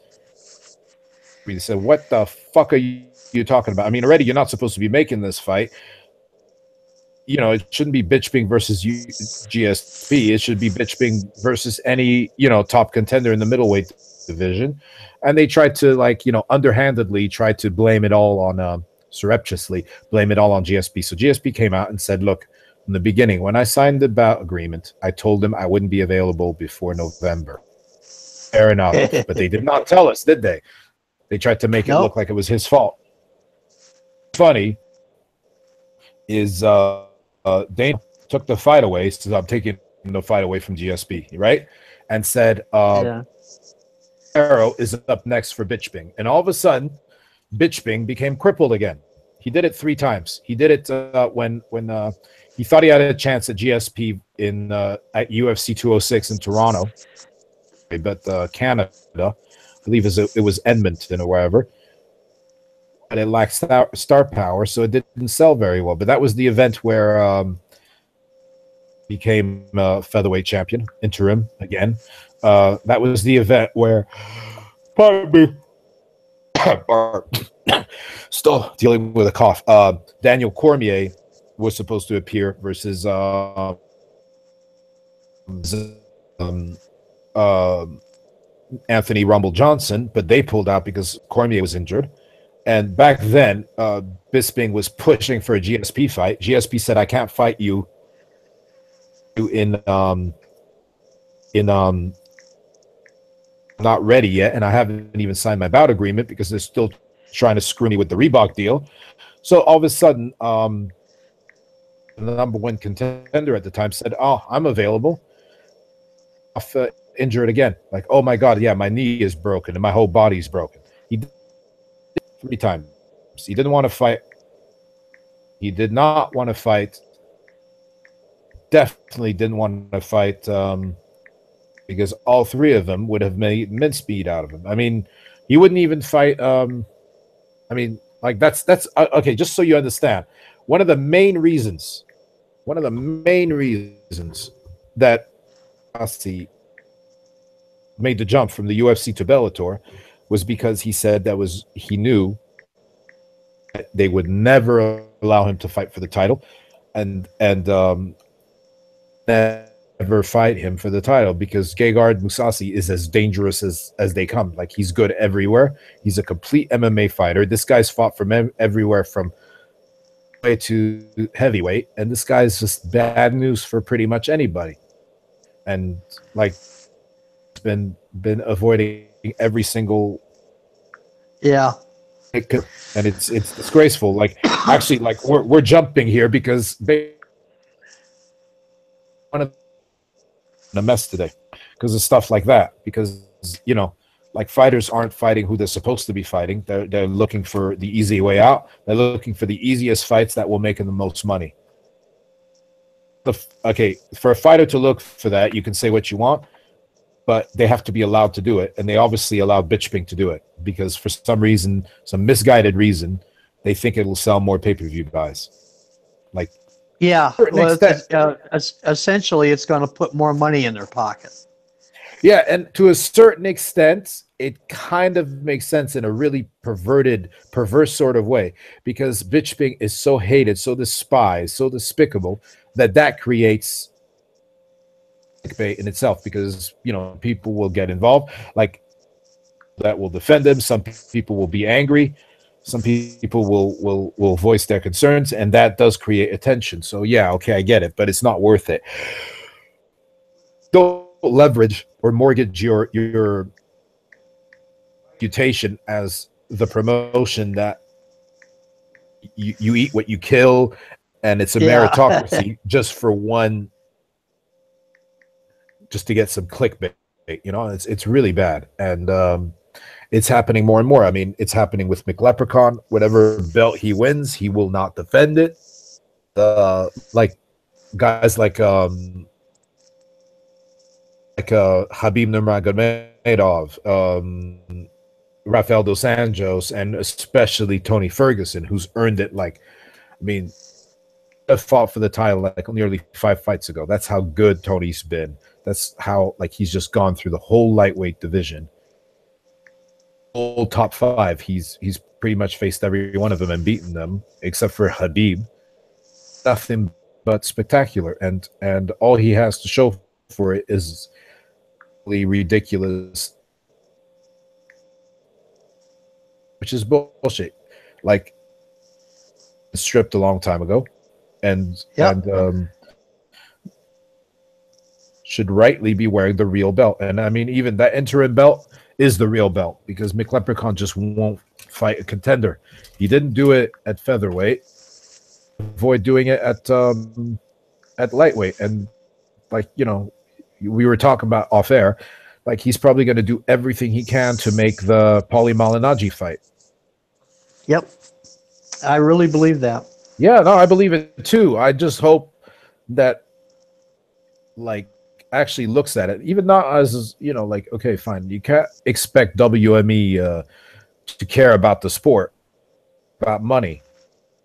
we said, what the fuck are you talking about? I mean, already you're not supposed to be making this fight. It shouldn't be Bisping versus GSP. It should be Bisping versus any, top contender in the middleweight division. And they tried to, underhandedly try to blame it all on, surreptitiously blame it all on GSP. So GSP came out and said, look, in the beginning, when I signed the bout agreement, I told them I wouldn't be available before November. Fair enough. But they did not tell us, did they? They tried to make it look like it was his fault. Funny is Dana took the fight away, so I'm taking the fight away from GSP, right? And said, Arrow is up next for Bisping. And all of a sudden, Bisping became crippled again. He did it 3 times. He did it when he thought he had a chance at GSP at UFC 206 in Toronto, but Canada, I believe it was Edmonton or wherever. And it lacked star power, so it didn't sell very well. But that was the event where became featherweight champion, interim again. That was the event where, pardon me, still dealing with a cough. Daniel Cormier was supposed to appear versus Anthony Rumble Johnson, but they pulled out because Cormier was injured. And back then, Bisping was pushing for a GSP fight. GSP said, "I can't fight you in not ready yet, and I haven't even signed my bout agreement because they're still trying to screw me with the Reebok deal. So all of a sudden, the number one contender at the time said, "Oh, I'm available." Off injured again, like, oh my god, yeah, my knee is broken and my whole body's broken. He did it 3 times. He didn't want to fight. He did not want to fight. Definitely didn't want to fight because all 3 of them would have made mincemeat out of him. I mean, he wouldn't even fight. I mean, like that's okay. Just so you understand, one of the main reasons that Asti made the jump from the UFC to Bellator was because he knew that they would never allow him to fight for the title, and never fight him for the title because Gegard Mousasi is as dangerous as they come. Like, he's good everywhere. He's a complete MMA fighter. This guy's fought from everywhere from way to heavyweight, and this guy's just bad news for pretty much anybody. And like, been avoiding every single and it's disgraceful. Like, actually, like we're jumping here because one of a mess today because of stuff like that, because like, fighters aren't fighting who they're supposed to be fighting. They're looking for the easy way out. They're looking for the easiest fights that will make them the most money. Okay, for a fighter to look for that, you can say what you want, but they have to be allowed to do it, and they obviously allowed Bisping to do it because for some reason, some misguided reason, they think it will sell more pay-per-view buys. Like, yeah, well, essentially, it's going to put more money in their pocket. Yeah, and to a certain extent, it kind of makes sense in a really perverse sort of way, because Bisping is so hated, so despised, so despicable that creates clickbait in itself, because people will get involved, like, that will defend him. Some people will be angry. Some people will voice their concerns, and that does create attention. So yeah, okay, I get it, but it's not worth it. Don't leverage or mortgage your reputation as the promotion that you eat what you kill, and it's a meritocracy just for one, just to get some clickbait. It's really bad, and it's happening more and more. I mean, it's happening with McLeprechaun. Whatever belt he wins, he will not defend it. Like guys like Habib Nurmagomedov, Rafael dos Anjos, and especially Tony Ferguson, who's earned it. Like, I mean, fought for the title like nearly 5 fights ago. That's how good Tony's been. That's how, like, he's just gone through the whole lightweight division, whole top 5. He's pretty much faced every one of them and beaten them, except for Habib. Nothing but spectacular, and all he has to show for it is ridiculous, which is bullshit. Like, stripped a long time ago, and should rightly be wearing the real belt. And I mean, even that interim belt is the real belt, because McLeprechaun just won't fight a contender. He didn't do it at featherweight. Avoid doing it at lightweight, and like, we were talking about off air, like, he's probably going to do everything he can to make the Paulie Malignaggi fight. Yep, I really believe that. Yeah, no, I believe it too. I just hope that, like, actually looks at it, even not as, like, okay, fine, you can't expect WME to care about the sport, about money,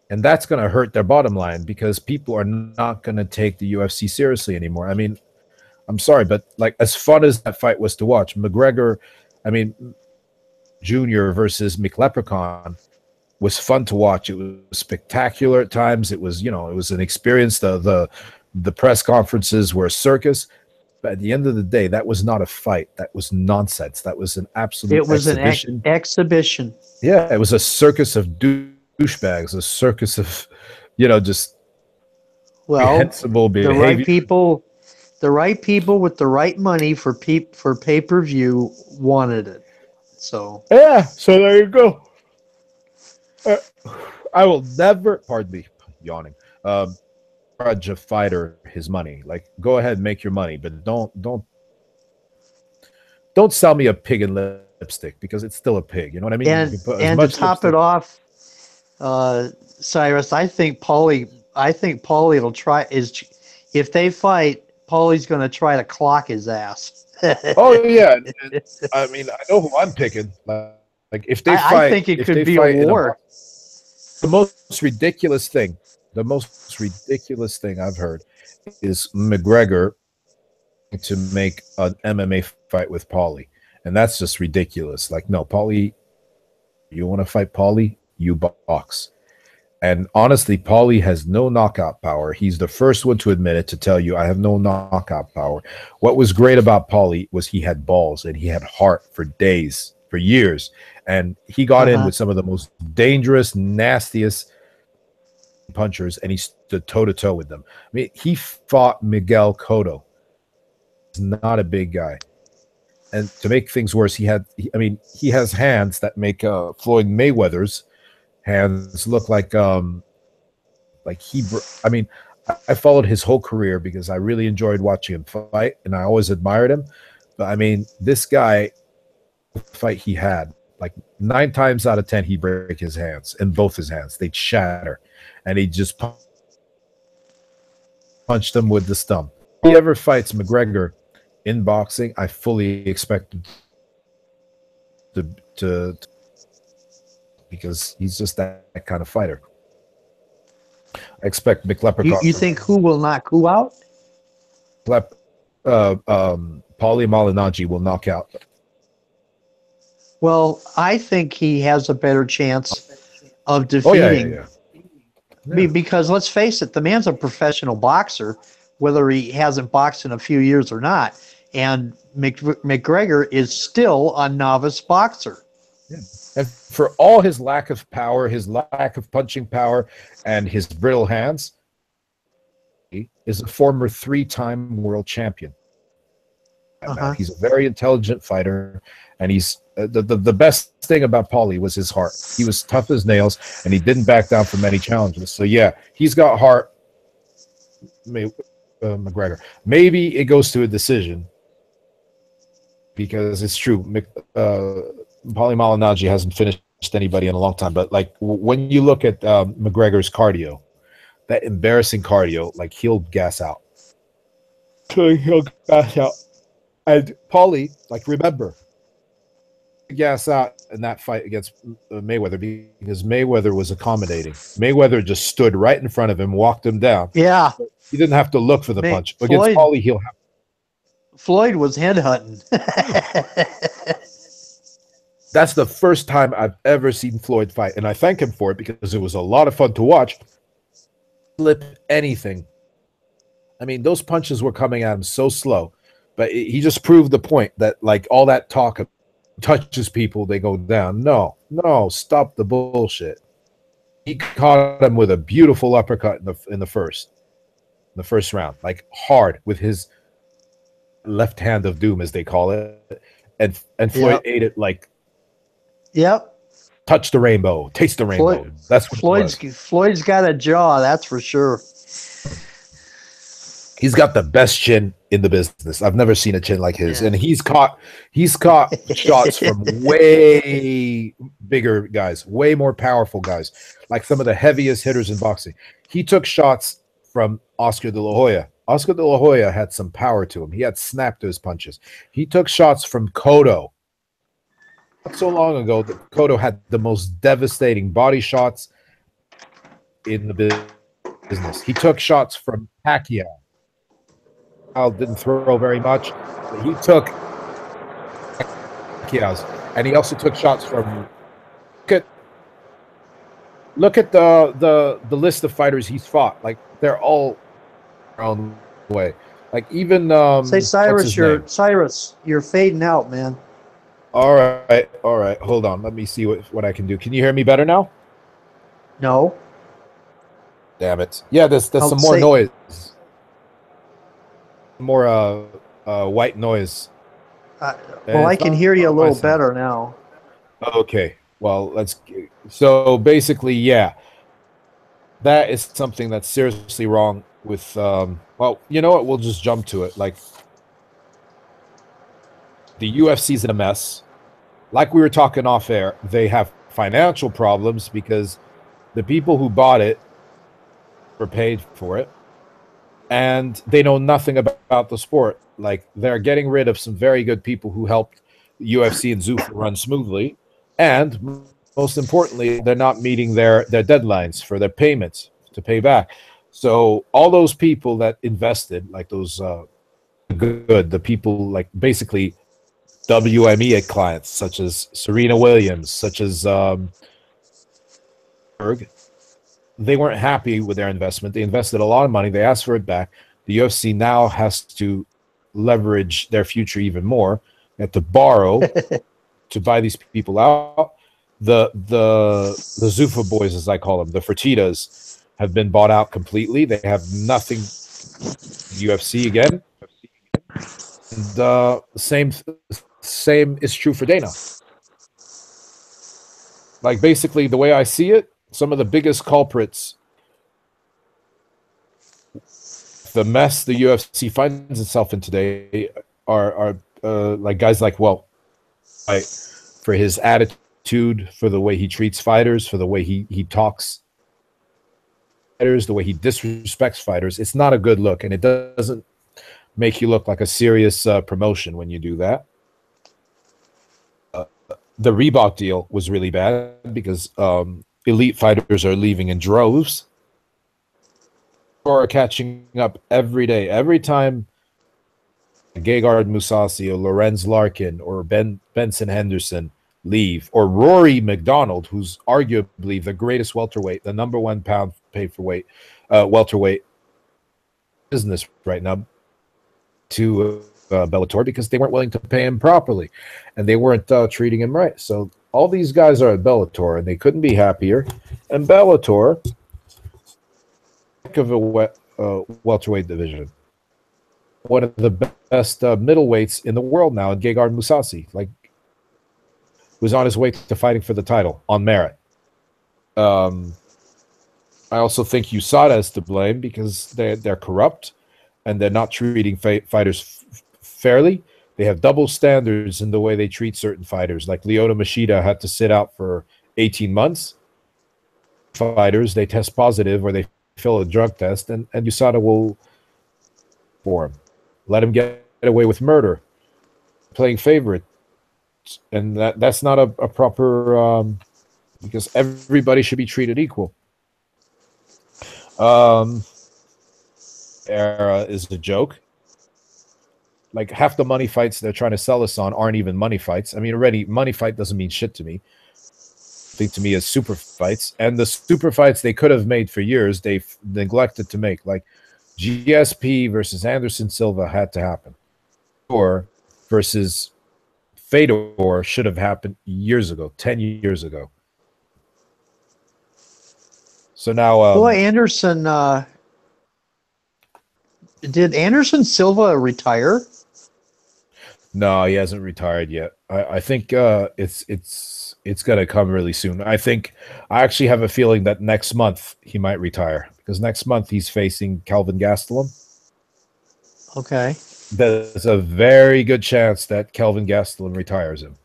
and that's going to hurt their bottom line, because people are not going to take the UFC seriously anymore. I mean, I'm sorry, but like, as fun as that fight was to watch, McGregor, I mean, Junior versus McLeprechaun was fun to watch. It was spectacular at times. It was, it was an experience. The press conferences were a circus. But at the end of the day, that was not a fight. That was nonsense. That was an absolute exhibition. An exhibition. Yeah, it was a circus of douchebags, a circus of, just reprehensible behavior. The right people The right people with the right money for pay-per-view wanted it. So Yeah, so there you go. Uh, I will never, pardon me, yawning. Charge a fighter his money. Like, go ahead, and make your money, but don't sell me a pig in lipstick because it's still a pig. You know what I mean? You can put as and to much top it lipstick. off, Cyrus, I think Paulie will try is if they fight, Paulie's going to try to clock his ass. Oh yeah, and I mean, I know who I'm picking. Like I think it if could they be a fight in a war. box, the most ridiculous thing I've heard is McGregor to make an MMA fight with Paulie, and that's just ridiculous. Like, no, Paulie, you want to fight Paulie, you box. And honestly, Paulie has no knockout power. He's the first one to admit it, to tell you, I have no knockout power. What was great about Paulie was he had balls and he had heart for days, for years. And he got in with some of the most dangerous, nastiest punchers, and he stood toe-to-toe with them. I mean, he fought Miguel Cotto. He's not a big guy. And to make things worse, he has hands that make Floyd Mayweather's hands look like I mean, I followed his whole career because I really enjoyed watching him fight, and I always admired him. But I mean, this guy, the fight he had, like 9 times out of 10, he'd break his hands, and both his hands, they'd shatter, and he just punched them with the stump. If he ever fights McGregor in boxing, I fully expect him to because he's just that kind of fighter. I expect McLeprechaun. You think who will knock who out? Paulie Malignaggi will knock out. Well, I think he has a better chance of defeating. Because let's face it, the man's a professional boxer, whether he hasn't boxed in a few years or not. And McGregor is still a novice boxer. Yeah. And for all his lack of power, his lack of punching power, and his brittle hands, he is a former 3-time world champion. He's a very intelligent fighter, and he's the best thing about Paulie was his heart. He was tough as nails, and he didn't back down from any challenges. So yeah, he's got heart. McGregor. Maybe it goes to a decision because it's true. Paulie Malignaggi hasn't finished anybody in a long time, but like when you look at McGregor's cardio, that embarrassing cardio, like he'll gas out. He'll gas out. And Paulie, like, remember, gas out in that fight against Mayweather because Mayweather was accommodating. Mayweather just stood right in front of him, walked him down. Yeah. He didn't have to look for the punch. Against Paulie, he'll have. Floyd was headhunting. That's the first time I've ever seen Floyd fight, and I thank him for it because it was a lot of fun to watch. Flip anything. I mean, those punches were coming at him so slow, but he just proved the point that, like, all that talk of touches people, they go down. No, stop the bullshit. He caught him with a beautiful uppercut in the first round, like hard with his left hand of doom, as they call it, and Floyd ate it like. Yep. Touch the rainbow, taste the rainbow. That's what Floyd's got a jaw, that's for sure. He's got the best chin in the business. I've never seen a chin like his, and he's caught shots from way bigger guys, way more powerful guys, like some of the heaviest hitters in boxing. He took shots from Oscar de la Hoya. Oscar de la Hoya had some power to him. He had snap to his punches. He took shots from Cotto. Not so long ago, that Cotto had the most devastating body shots in the business. He took shots from Pacquiao. Didn't throw very much, but he took Pacquiao's, and he also took shots from. Look at the list of fighters he's fought. Like, they're all around the way. Like, even say Cyrus, you're fading out, man. All right. Hold on. Let me see what I can do. Can you hear me better now? No. Damn it. Yeah, there's some more noise. more white noise. Uh, And well, I it's can not hear you a my little sound. better now. Okay. Well, let's. So basically, yeah, that is something that's seriously wrong with. Well, you know what? We'll just jump to it. Like the UFC's in a mess. Like we were talking off air, they have financial problems because the people who bought it were paid for it, and they know nothing about the sport. Like they're getting rid of some very good people who helped UFC and Zuffa run smoothly, and most importantly, they're not meeting their deadlines for their payments to pay back. So all those people that invested, like those the people like basically WME clients, such as Serena Williams, such as Berg, they weren't happy with their investment. They invested a lot of money. They asked for it back. The UFC now has to leverage their future even more. They have to borrow to buy these people out. The Zuffa boys, as I call them, the Fertitas, have been bought out completely. They have nothing UFC again. And same is true for Dana. Like basically, the way I see it, some of the biggest culprits, the mess the UFC finds itself in today, are like guys like for his attitude, for the way he treats fighters, for the way he talks fighters, the way he disrespects fighters. It's not a good look, and it doesn't make you look like a serious promotion when you do that. The Reebok deal was really bad because elite fighters are leaving in droves or are catching up every day. Every time Gegard Mousasi or Lorenz Larkin or Benson Henderson leave, or Rory McDonald, who's arguably the greatest welterweight, the number one pound pay for weight welterweight business right now, to Bellator because they weren't willing to pay him properly, and they weren't treating him right. So all these guys are at Bellator, and they couldn't be happier. And Bellator, heck of a welterweight division, one of the best middleweights in the world now, in Gegard Mousasi, like was on his way to fighting for the title on merit. I also think USADA is to blame because they're corrupt and they're not treating fighters fairly. They have double standards in the way they treat certain fighters. Like Lyoto Machida had to sit out for 18 months. Fighters, they test positive or they fill a drug test, and USADA will for him. Let him get away with murder, playing favorite. And that's not a proper because everybody should be treated equal. Era is a joke. Like half the money fights they're trying to sell us on aren't even money fights. I mean, already money fight doesn't mean shit to me. I think to me is super fights, and the super fights they could have made for years, they've neglected to make. Like GSP versus Anderson Silva had to happen, or versus Fedor should have happened years ago, 10 years ago. So now, Boy, Anderson, did Anderson Silva retire? no, he hasn't retired yet. I think it's gonna come really soon. I actually have a feeling that next month he might retire because next month he's facing Kelvin Gastelum. Okay. There's a very good chance that Kelvin Gastelum retires him.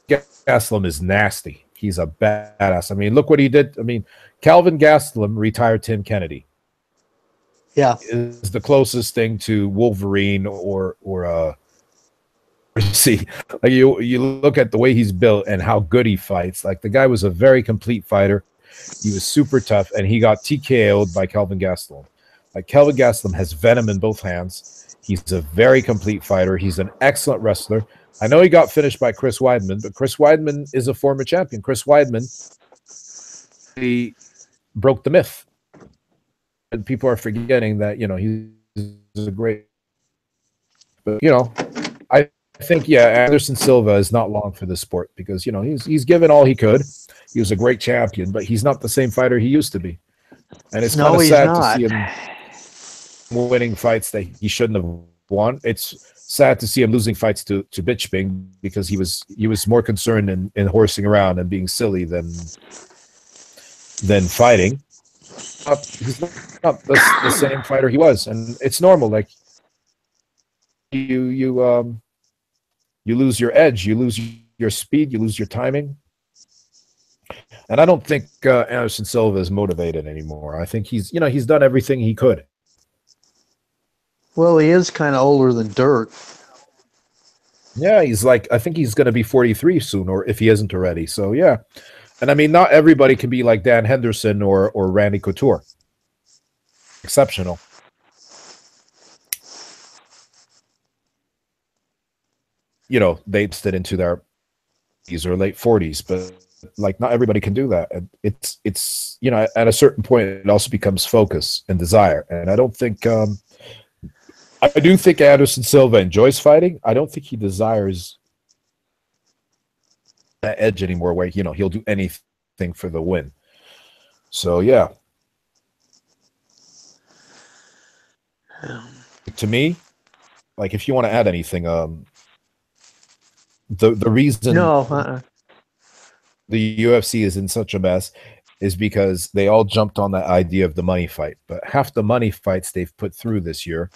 Gastelum is nasty. He's a badass. I mean, look what he did. I mean, Kelvin Gastelum retired Tim Kennedy. Yeah, is the closest thing to Wolverine or see, like you look at the way he's built and how good he fights. Like the guy was a very complete fighter. He was super tough, and he got TKO'd by Kelvin Gastelum. Like Kelvin Gastelum has venom in both hands. He's a very complete fighter. He's an excellent wrestler. I know he got finished by Chris Weidman, but Chris Weidman is a former champion. Chris Weidman, he broke the myth. And people are forgetting that, he's a great, but, I think, yeah, Anderson Silva is not long for this sport because, he's given all he could. He was a great champion, but he's not the same fighter he used to be. And it's kind no, of he's sad not. to see him. winning fights that he shouldn't have won. It's sad to see him losing fights to Bisping because he was more concerned in horsing around and being silly than fighting. He's not the same fighter he was, and it's normal. Like you lose your edge, you lose your speed, you lose your timing. And I don't think Anderson Silva is motivated anymore. I think he's done everything he could. Well, he is kind of older than dirt. Yeah, he's like, I think he's going to be 43 soon, or if he isn't already. So yeah, and I mean, not everybody can be like Dan Henderson or Randy Couture. Exceptional. They stood into their 30s or late 40s, but like not everybody can do that. And it's at a certain point it also becomes focus and desire. And I don't think I do think Anderson Silva enjoys fighting. I don't think he desires that edge anymore where he'll do anything for the win. So yeah. To me, like if you want to add anything, the reason the UFC is in such a mess is because they all jumped on that idea of the money fight. But half the money fights they've put through this year,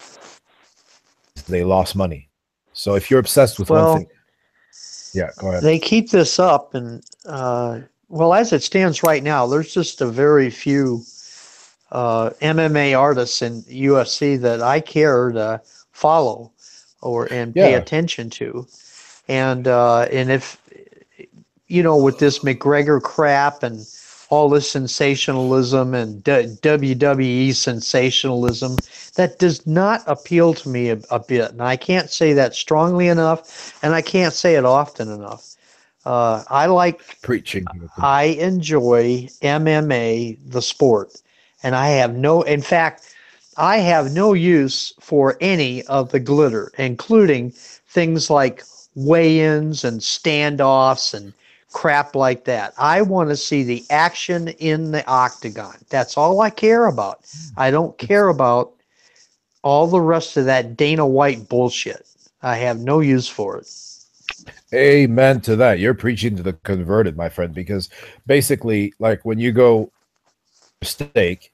they lost money. So if you're obsessed with one thing, yeah, go ahead. They keep this up, and as it stands right now, there's just a very few MMA artists in UFC that I care to follow and pay attention to. And if with this McGregor crap and all this sensationalism and WWE sensationalism, that does not appeal to me a bit. And I can't say that strongly enough, and I can't say it often enough. I like preaching. I enjoy MMA, the sport, and I have no use for any of the glitter, including things like weigh-ins and standoffs and crap like that. I want to see the action in the octagon. That's all I care about. I don't care about all the rest of that Dana White bullshit. I have no use for it. Amen to that. You're preaching to the converted, my friend, because basically, like when you go steak,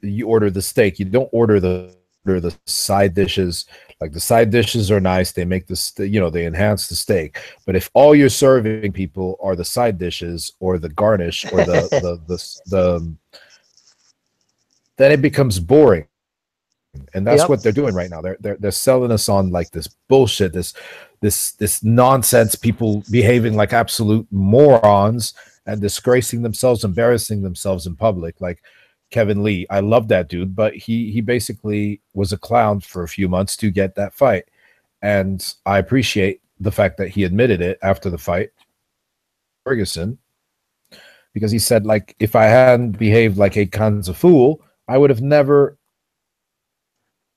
you order the steak. You don't order the side dishes. Like the side dishes are nice. They make they enhance the steak. But if all you're serving people are the side dishes or the garnish or the then it becomes boring. And that's what they're doing right now. They're selling us on like this bullshit, this nonsense, people behaving like absolute morons and disgracing themselves, embarrassing themselves in public. Like Kevin Lee, I love that dude, but he basically was a clown for a few months to get that fight. And I appreciate the fact that he admitted it after the fight, Ferguson, because he said, like, if I hadn't behaved like a kinds of fool, I would have never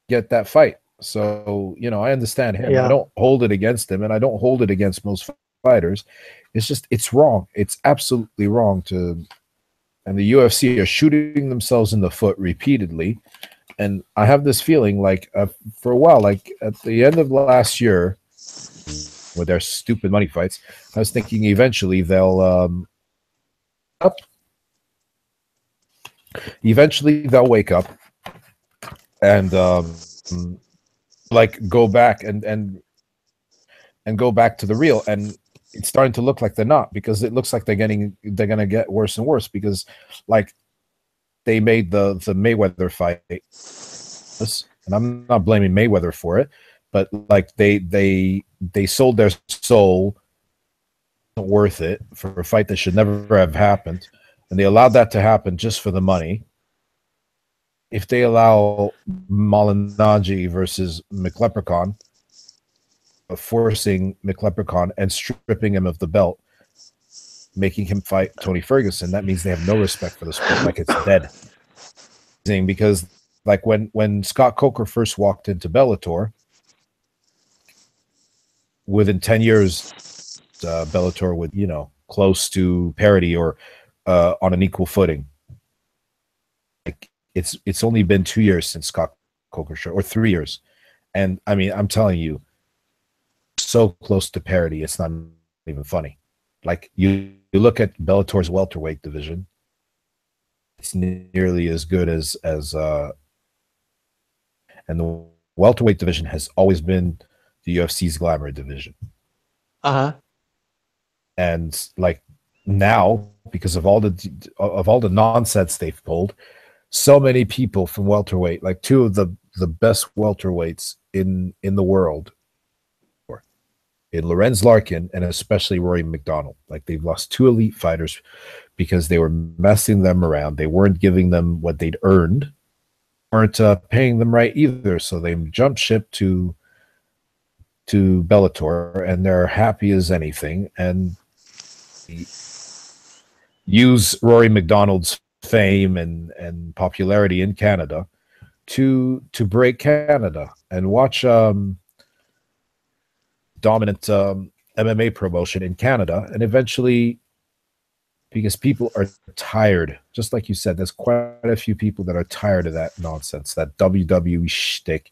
get that fight. So, I understand him. I don't hold it against him, and I don't hold it against most fighters. It's just, it's wrong. It's absolutely wrong and the UFC are shooting themselves in the foot repeatedly. And I have this feeling like for a while, like at the end of last year with their stupid money fights, I was thinking eventually they'll wake up and like go back and go back to the real. And it's starting to look like they're not, because it looks like they're going to get worse and worse, because like they made the Mayweather fight, and I'm not blaming Mayweather for it, but like they sold their soul, worth it, for a fight that should never have happened, and they allowed that to happen just for the money. If they allow Malignaggi versus McLeprechaun, forcing McLeprechaun and stripping him of the belt, making him fight Tony Ferguson, that means they have no respect for the sport, like it's dead. Because like when Scott Coker first walked into Bellator, within 10 years, Bellator would, close to parity or on an equal footing. Like it's only been 2 years since Scott Coker show, or 3 years, and I mean, I'm telling you, so close to parity, it's not even funny. Like you look at Bellator's welterweight division, it's nearly as good as and the welterweight division has always been the UFC's glamour division. And like now, because of all the nonsense they've pulled, so many people from welterweight, like two of the best welterweights in the world, in Lorenz Larkin and especially Rory McDonald, like they've lost two elite fighters because they were messing them around. They weren't giving them what they'd earned, weren't paying them right either. So they jumped ship to Bellator, and they're happy as anything. And use Rory McDonald's fame and popularity in Canada to break Canada, and watch dominant MMA promotion in Canada. And eventually, because people are tired, just like you said, there's quite a few people that are tired of that nonsense, that WWE shtick,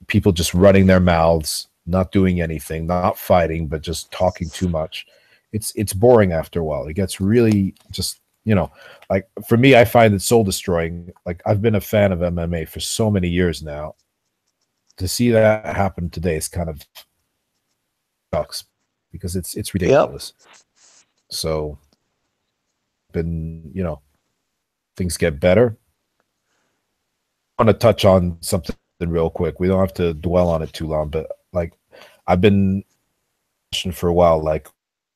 people just running their mouths, not doing anything, not fighting, but just talking too much. It's boring after a while. It gets really just, you know, like for me, I find it soul destroying. Like I've been a fan of MMA for so many years now. To see that happen today is kind of sucks, because it's ridiculous. Yep. So, you know, things get better. I want to touch on something real quick. We don't have to dwell on it too long, but like I've been questioning for a while, like,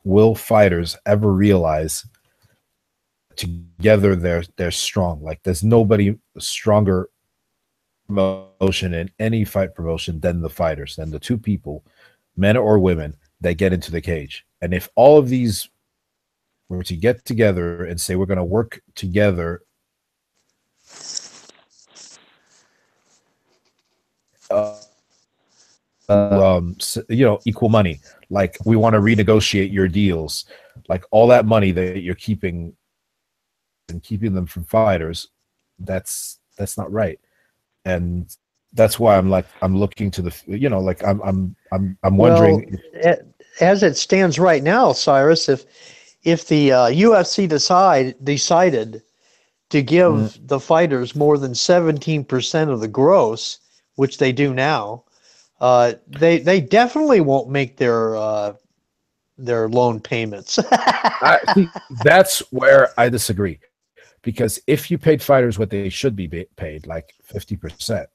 will fighters ever realize together they're strong? Like there's nobody stronger promotion in any fight promotion than the fighters, than the two people, men or women, that get into the cage. And if all of these were to get together and say we're going to work together, you know, equal money, like we want to renegotiate your deals, like all that money that you're keeping and keeping them from fighters, that's not right. And that's why I'm looking to the, you know, like I'm wondering. Well, as it stands right now, Cyrus, if the UFC decided to give the fighters more than 17% of the gross, which they do now, they definitely won't make their loan payments. That's where I disagree, because if you paid fighters what they should be paid, like 50%,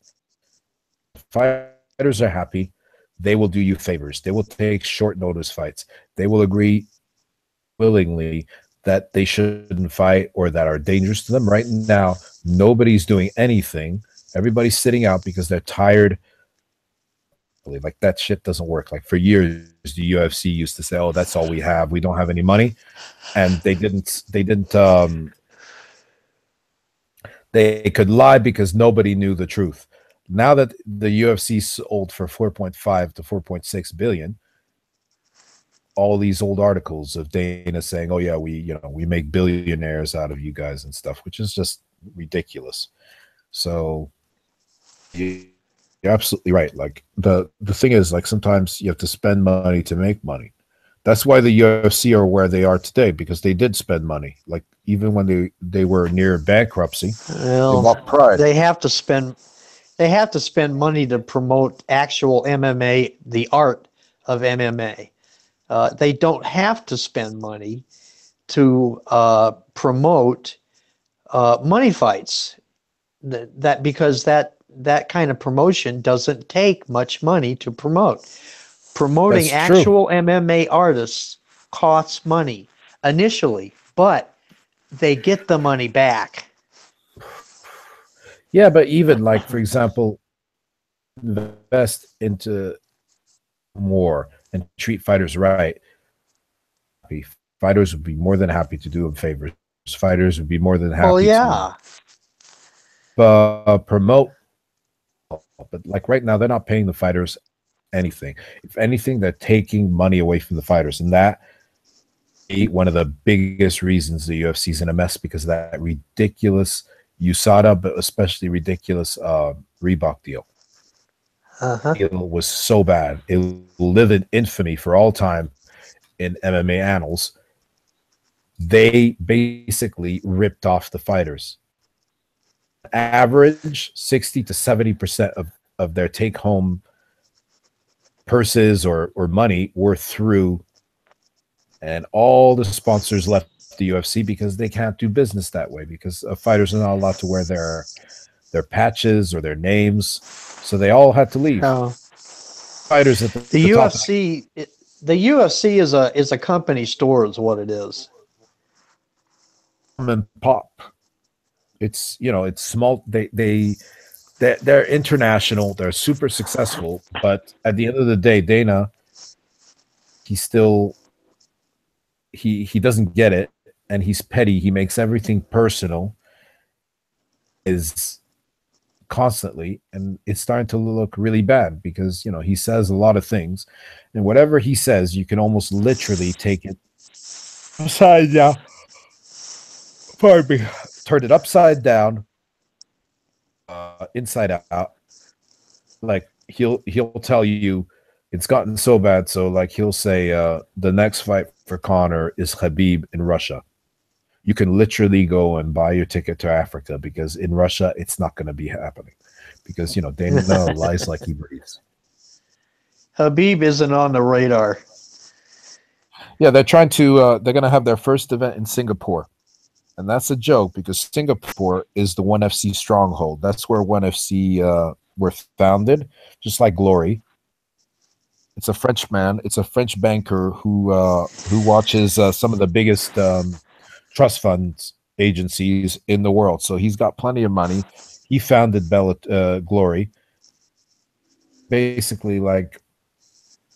fighters are happy. They will do you favors. They will take short notice fights. They will agree willingly that they shouldn't fight or that are dangerous to them. Right now, nobody's doing anything. Everybody's sitting out because they're tired. Like that shit doesn't work. Like for years, the UFC used to say, "Oh, that's all we have. We don't have any money," and they didn't. They could lie because nobody knew the truth. Now that the UFC sold for 4.5 to 4.6 billion, all these old articles of Dana saying, "Oh yeah, we make billionaires out of you guys and stuff," which is just ridiculous. So you're absolutely right. Like the thing is, like sometimes you have to spend money to make money. That's why the UFC are where they are today, because they did spend money. Like even when they were near bankruptcy, well, they bought pride. They have to spend money to promote actual MMA, the art of MMA. They don't have to spend money to promote money fights. Because that kind of promotion doesn't take much money to promote. Promoting That's actual true. MMA artists costs money initially, but they get the money back. Yeah, but even like, for example, invest into more and treat fighters right. Fighters would be more than happy to do them favors. Fighters would be more than happy to promote. But like right now, they're not paying the fighters anything. If anything, they're taking money away from the fighters, and that one of the biggest reasons the UFC is in a mess, because of that ridiculous USADA, but especially ridiculous Reebok deal. Uh-huh. It was so bad. It will live in infamy for all time in MMA annals. They basically ripped off the fighters. Average 60 to 70% of their take home purses or money were through, and all the sponsors left the UFC because they can't do business that way, because fighters are not allowed to wear their patches or their names, so they all had to leave. Oh. Fighters at The the top UFC, the UFC is a company store, is what it is. and pop. It's, you know, it's small. They're international. They're super successful, but at the end of the day, Dana, he still he doesn't get it, and he's petty. He makes everything personal. Is constantly, and it's starting to look really bad because, you know, he says a lot of things, and whatever he says, you can almost literally take it upside down. Pardon me. Turn it upside down, inside out. Like he'll tell you it's gotten so bad. So like he'll say the next fight for Conor is Khabib in Russia. You can literally go and buy your ticket to Africa, because in Russia it's not going to be happening, because, you know, Dana lies like he breathes. Habib isn't on the radar. Yeah, they're trying to. They're going to have their first event in Singapore, and that's a joke because Singapore is the ONE FC stronghold. That's where ONE FC were founded, just like Glory. It's a Frenchman. It's a French banker who watches some of the biggest trust funds agencies in the world. So he's got plenty of money. He founded Glory. Basically, like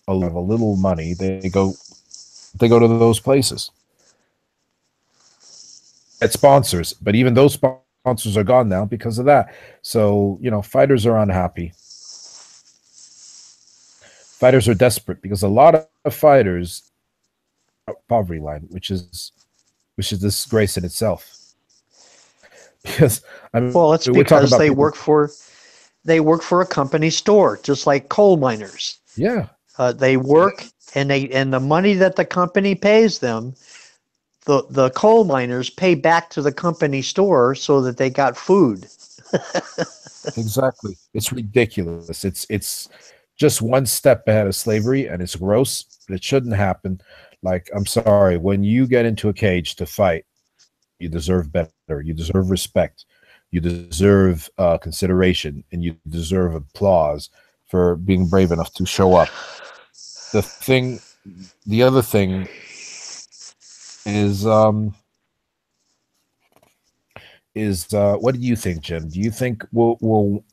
a little money, they go to those places. At sponsors, but even those sponsors are gone now because of that. So, you know, fighters are unhappy. Fighters are desperate because a lot of fighters are poverty line, which is a disgrace in itself. Because I mean, Well, it's we're talking because about they people. work for a company store, just like coal miners. Yeah, They work, and the money that the company pays them, the coal miners pay back to the company store so that they got food. exactly. It's ridiculous. It's just one step ahead of slavery, and it's gross. It shouldn't happen. Like, I'm sorry, when you get into a cage to fight, you deserve better. You deserve respect. You deserve consideration, and you deserve applause for being brave enough to show up. The other thing is what do you think, Jim? Do you think we'll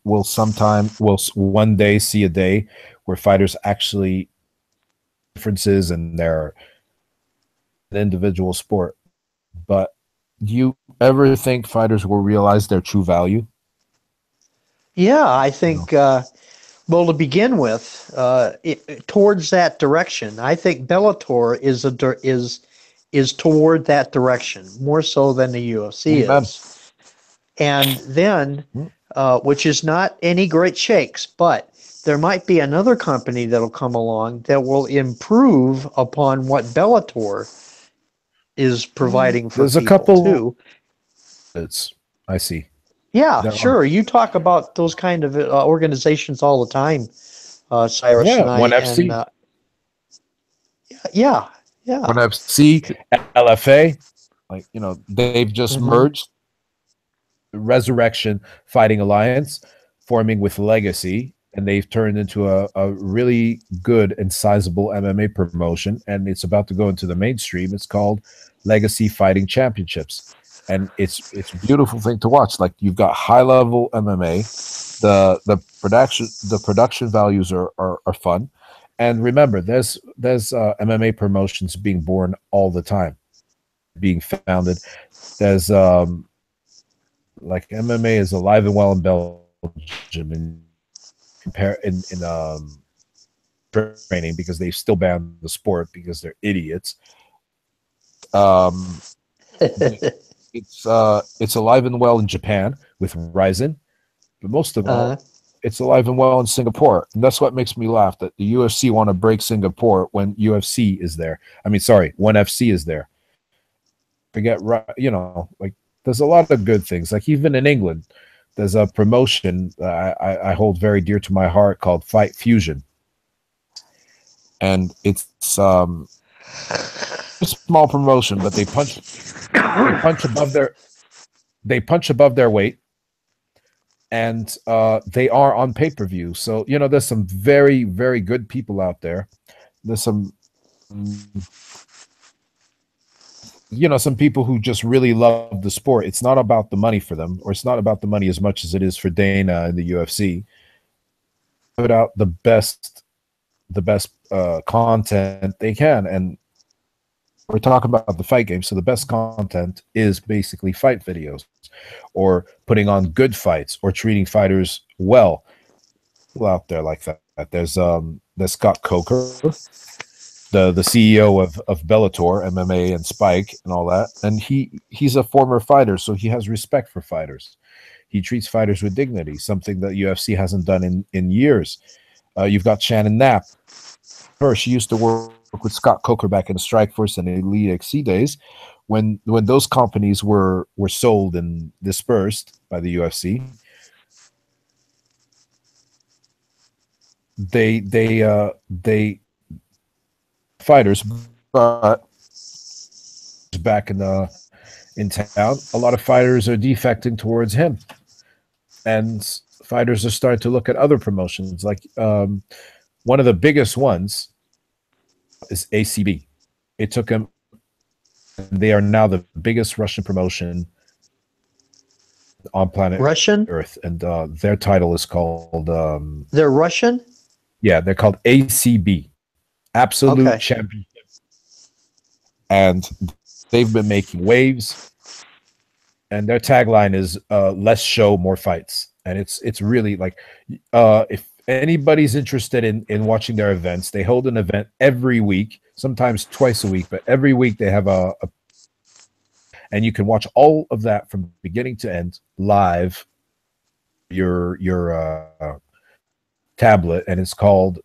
one day see a day where fighters actually differences in their individual sport, but do you ever think fighters will realize their true value? Yeah, I You know, think. Well, to begin with, towards that direction, I think Bellator is toward that direction more so than the UFC amen. is, and then, which is not any great shakes, but there might be another company that'll come along that will improve upon what Bellator is providing for There's a people couple. too. I see. Yeah, There are, sure. You talk about those kind of organizations all the time, Cyrus yeah, and I, one and FC, yeah, yeah. one FC, LFA. Like, you know, they've just Hmm. merged. Resurrection Fighting Alliance, forming with Legacy, and they've turned into a really good and sizable MMA promotion, and it's about to go into the mainstream. It's called Legacy Fighting Championships, and it's a beautiful thing to watch. Like, you've got high level MMA, the production values are fun, and remember, there's MMA promotions being born all the time, being founded. There's like MMA is alive and well in Belgium, and compare in training, because they still banned the sport because they're idiots. Um, It's alive and well in Japan with Ryzen, but most of Uh, all, it's alive and well in Singapore. And that's what makes me laugh that the UFC want to break Singapore when UFC is there. I mean, sorry, when FC is there. Forget, like there's a lot of good things. Like even in England, there's a promotion I hold very dear to my heart called Fight Fusion, and it's a small promotion, but they punch above their weight, and they are on pay per view. So there's some very very good people out there. There's some people who just really love the sport. It's not about the money for them, or it's not about the money as much as it is for Dana and the UFC. Put out the best content they can, and we're talking about the fight game. So the best content is basically fight videos, or putting on good fights, or treating fighters well. Out there like that. There's Scott Coker, the CEO of Bellator, MMA, and Spike, and all that. And he's a former fighter, so he has respect for fighters. He treats fighters with dignity, something that UFC hasn't done in years. You've got Shannon Knapp. She used to work with Scott Coker back in the Strikeforce and Elite XC days, when those companies were sold and dispersed by the UFC. They fighters, but back in town, a lot of fighters are defecting towards him, and fighters are starting to look at other promotions. Like one of the biggest ones is ACB. It took him. They are now the biggest Russian promotion on planet Russian? Earth, and their title is called. They're Russian? Yeah, they're called ACB, Absolute Okay. Championship, and they've been making waves. And their tagline is "Less show, more fights," and it's really like if anybody's interested in watching their events, they hold an event every week, sometimes twice a week, but every week they have and you can watch all of that from beginning to end live. Your tablet, and it's called.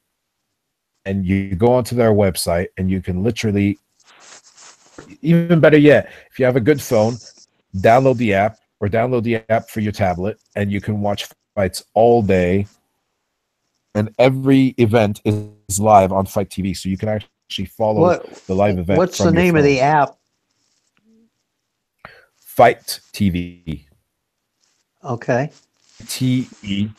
And you go onto their website, and you can literally, even better yet, if you have a good phone, download the app for your tablet, and you can watch fights all day. And every event is live on Fight TV, so you can actually follow the live event. What's the name of the app? Fight TV. Okay. TV,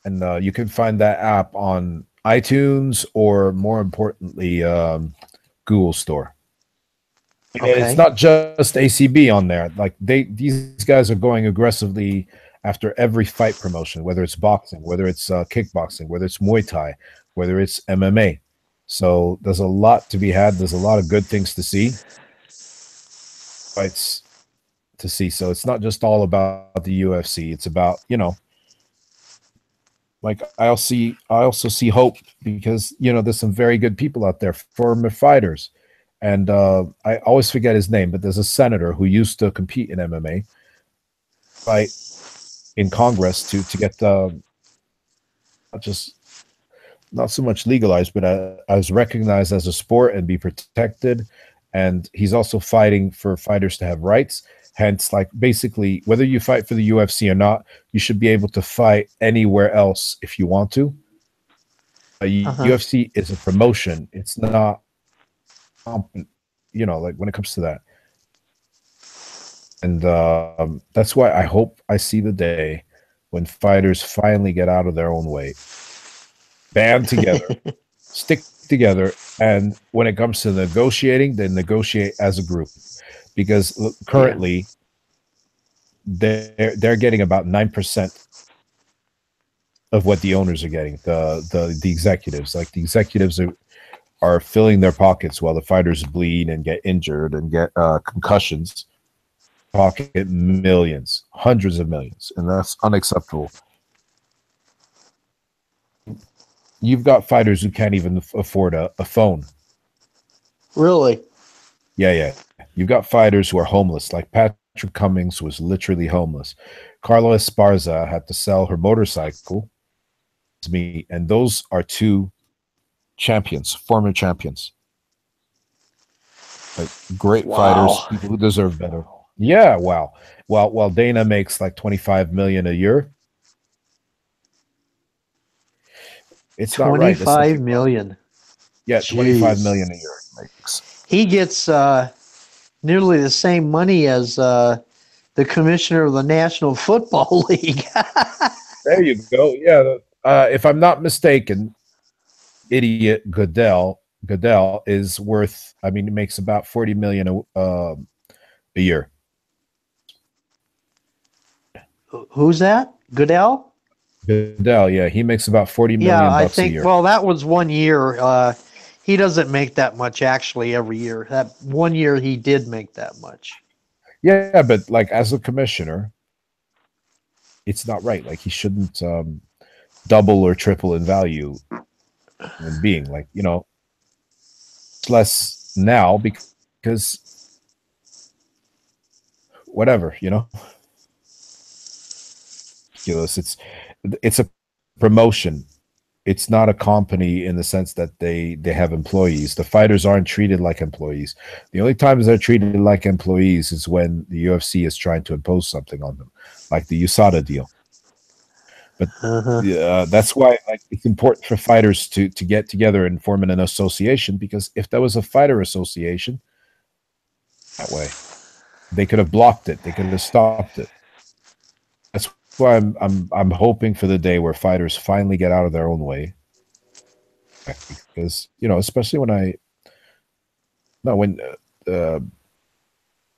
and you can find that app on iTunes, or more importantly, Google Store. Okay. And it's not just ACB on there. Like these guys are going aggressively after every fight promotion, whether it's boxing, whether it's kickboxing, whether it's Muay Thai, whether it's MMA. So there's a lot to be had. There's a lot of good things to see. Fights to see. So it's not just all about the UFC. It's about, like I also see hope, because there's some very good people out there, former fighters, and I always forget his name, but there's a senator who used to compete in MMA, fight in Congress to get not so much legalized, but as recognized as a sport and be protected. And he's also fighting for fighters to have rights. Hence, like basically, whether you fight for the UFC or not, you should be able to fight anywhere else if you want to. UFC is a promotion. It's not, like when it comes to that. And that's why I hope I see the day when fighters finally get out of their own way, band together, stick together, and when it comes to negotiating, they negotiate as a group. Because currently, they're getting about 9% of what the owners are getting. The executives, like the executives are filling their pockets while the fighters bleed and get injured and get concussions. Pocket millions, hundreds of millions, and that's unacceptable. You've got fighters who can't even afford a phone. Really? Yeah. You've got fighters who are homeless, like Patrick Cummings was literally homeless. Carla Esparza had to sell her motorcycle to me, and those are two champions, former champions, like great fighters, Wow. people who deserve better. Yeah, wow. While Dana makes like 25 million a year, it's not right. That's the 25 thing. million. Yeah, 25 million a Jeez. year makes. He gets nearly the same money as the commissioner of the National Football League. There you go. Yeah, if I'm not mistaken, idiot Goodell is worth. I mean, it makes about 40 million a year. Who's that? Goodell? Goodell, yeah, he makes about 40 Yeah, million I bucks a think. year. Well, that was 1 year. He doesn't make that much actually every year. That 1 year he did make that much. Yeah, but like as a commissioner, it's not right. Like he shouldn't double or triple in value when being like it's less now because whatever ridiculous. It's a promotion. It's not a company in the sense that they have employees. The fighters aren't treated like employees. The only times they're treated like employees is when the UFC is trying to impose something on them, like the USADA deal. But Uh-huh. that's why like it's important for fighters to get together and form an association, because if there was a fighter association that way, they could have blocked it. They could have stopped it. That's why I'm hoping for the day where fighters finally get out of their own way, because especially when I no when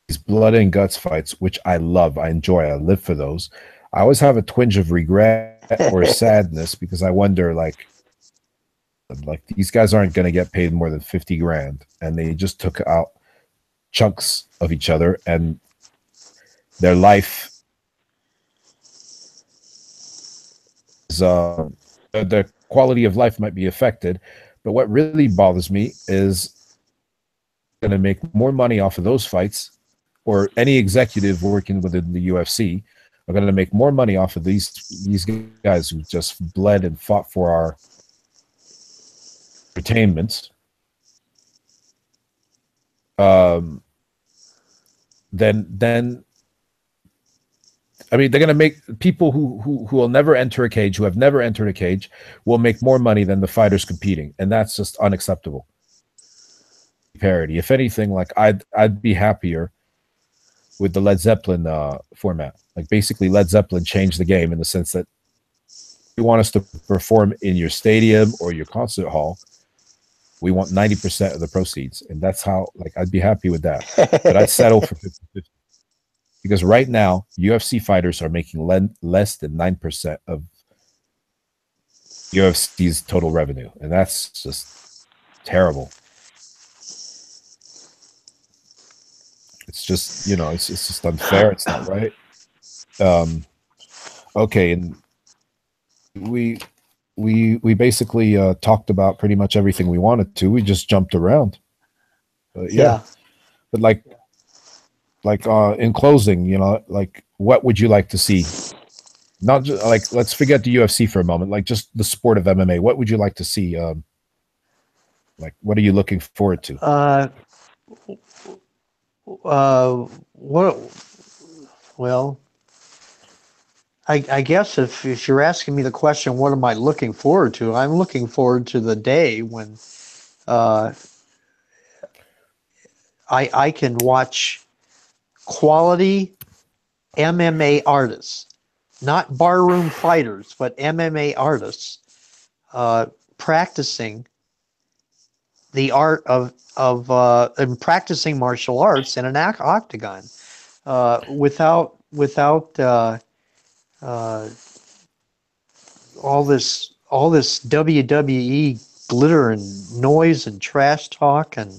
these blood and guts fights, which I love, I enjoy, I live for those. I always have a twinge of regret or sadness because I wonder like these guys aren't going to get paid more than 50 grand, and they just took out chunks of each other, and their life is their quality of life might be affected. But what really bothers me is going to make more money off of those fights, or any executive working within the UFC are going to make more money off of these guys who just bled and fought for our entertainment then I mean, they're going to make people who will never enter a cage, who have never entered a cage, will make more money than the fighters competing, and that's just unacceptable. Parity. If anything, like I'd be happier with the Led Zeppelin format. Like basically, Led Zeppelin changed the game in the sense that you want us to perform in your stadium or your concert hall, we want 90% of the proceeds, and that's how. Like I'd be happy with that, but I'd settle for 50-50. Because right now, UFC fighters are making less than 9% of UFC's total revenue, and that's just terrible. It's just it's just unfair. It's not right. Okay, and we basically talked about pretty much everything we wanted to. We just jumped around. Yeah, but like in closing, like what would you like to see? Not just like, let's forget the UFC for a moment, like just the sport of MMA. What would you like to see? Like what are you looking forward to? What? Well, I guess if you're asking me the question, what am I looking forward to? I'm looking forward to the day when I can watch quality MMA artists, not barroom fighters, but MMA artists practicing the art of and practicing martial arts in an octagon without all this WWE glitter and noise and trash talk and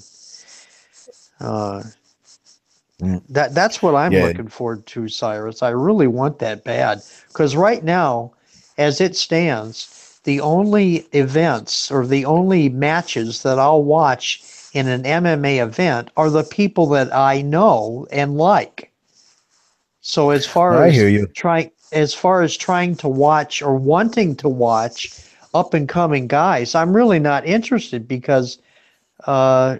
that's what I'm looking forward to, Cyrus. I really want that bad because right now, as it stands, the only events or the only matches that I'll watch in an MMA event are the people that I know and like. So as far I as hear you. trying to watch or wanting to watch up and coming guys, I'm really not interested because uh,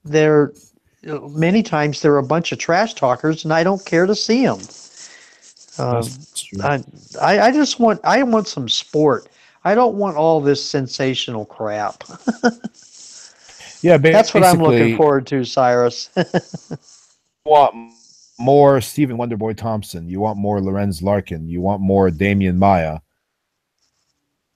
they're many times they're a bunch of trash talkers, and I don't care to see them. Um, That's true. I just want some sport. I don't want all this sensational crap. Yeah, That's what I'm looking basically, forward to, Cyrus. you want more Stephen Wonderboy Thompson. You want more Lorenz Larkin. You want more Damian Maya.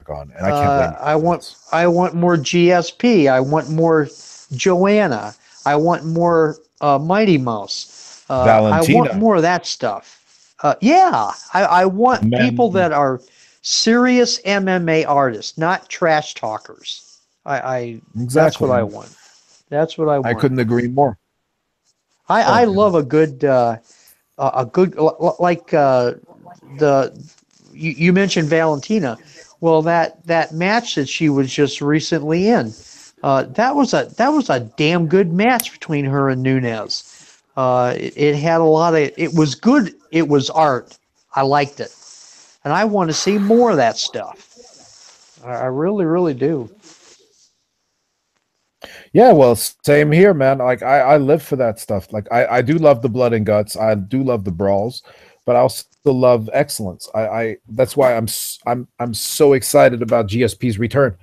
And I can't blame you for this. I want more GSP. I want more Joanna. I want more Mighty Mouse. I want Valentina, more of that stuff. Yeah, I want people men, that are serious MMA artists, not trash talkers. That's what exactly. I want. That's what I I want. couldn't agree more. I Oh, love a good like the you mentioned Valentina. Well, that match that she was just recently in, that was a damn good match between her and Nunes. It had a lot of it was good. It was art. I liked it, and I want to see more of that stuff. I really do. yeah, well, same here, man. Like I live for that stuff. Like I do love the blood and guts. I do love the brawls, but I also love excellence. I that's why I'm so excited about GSP's return.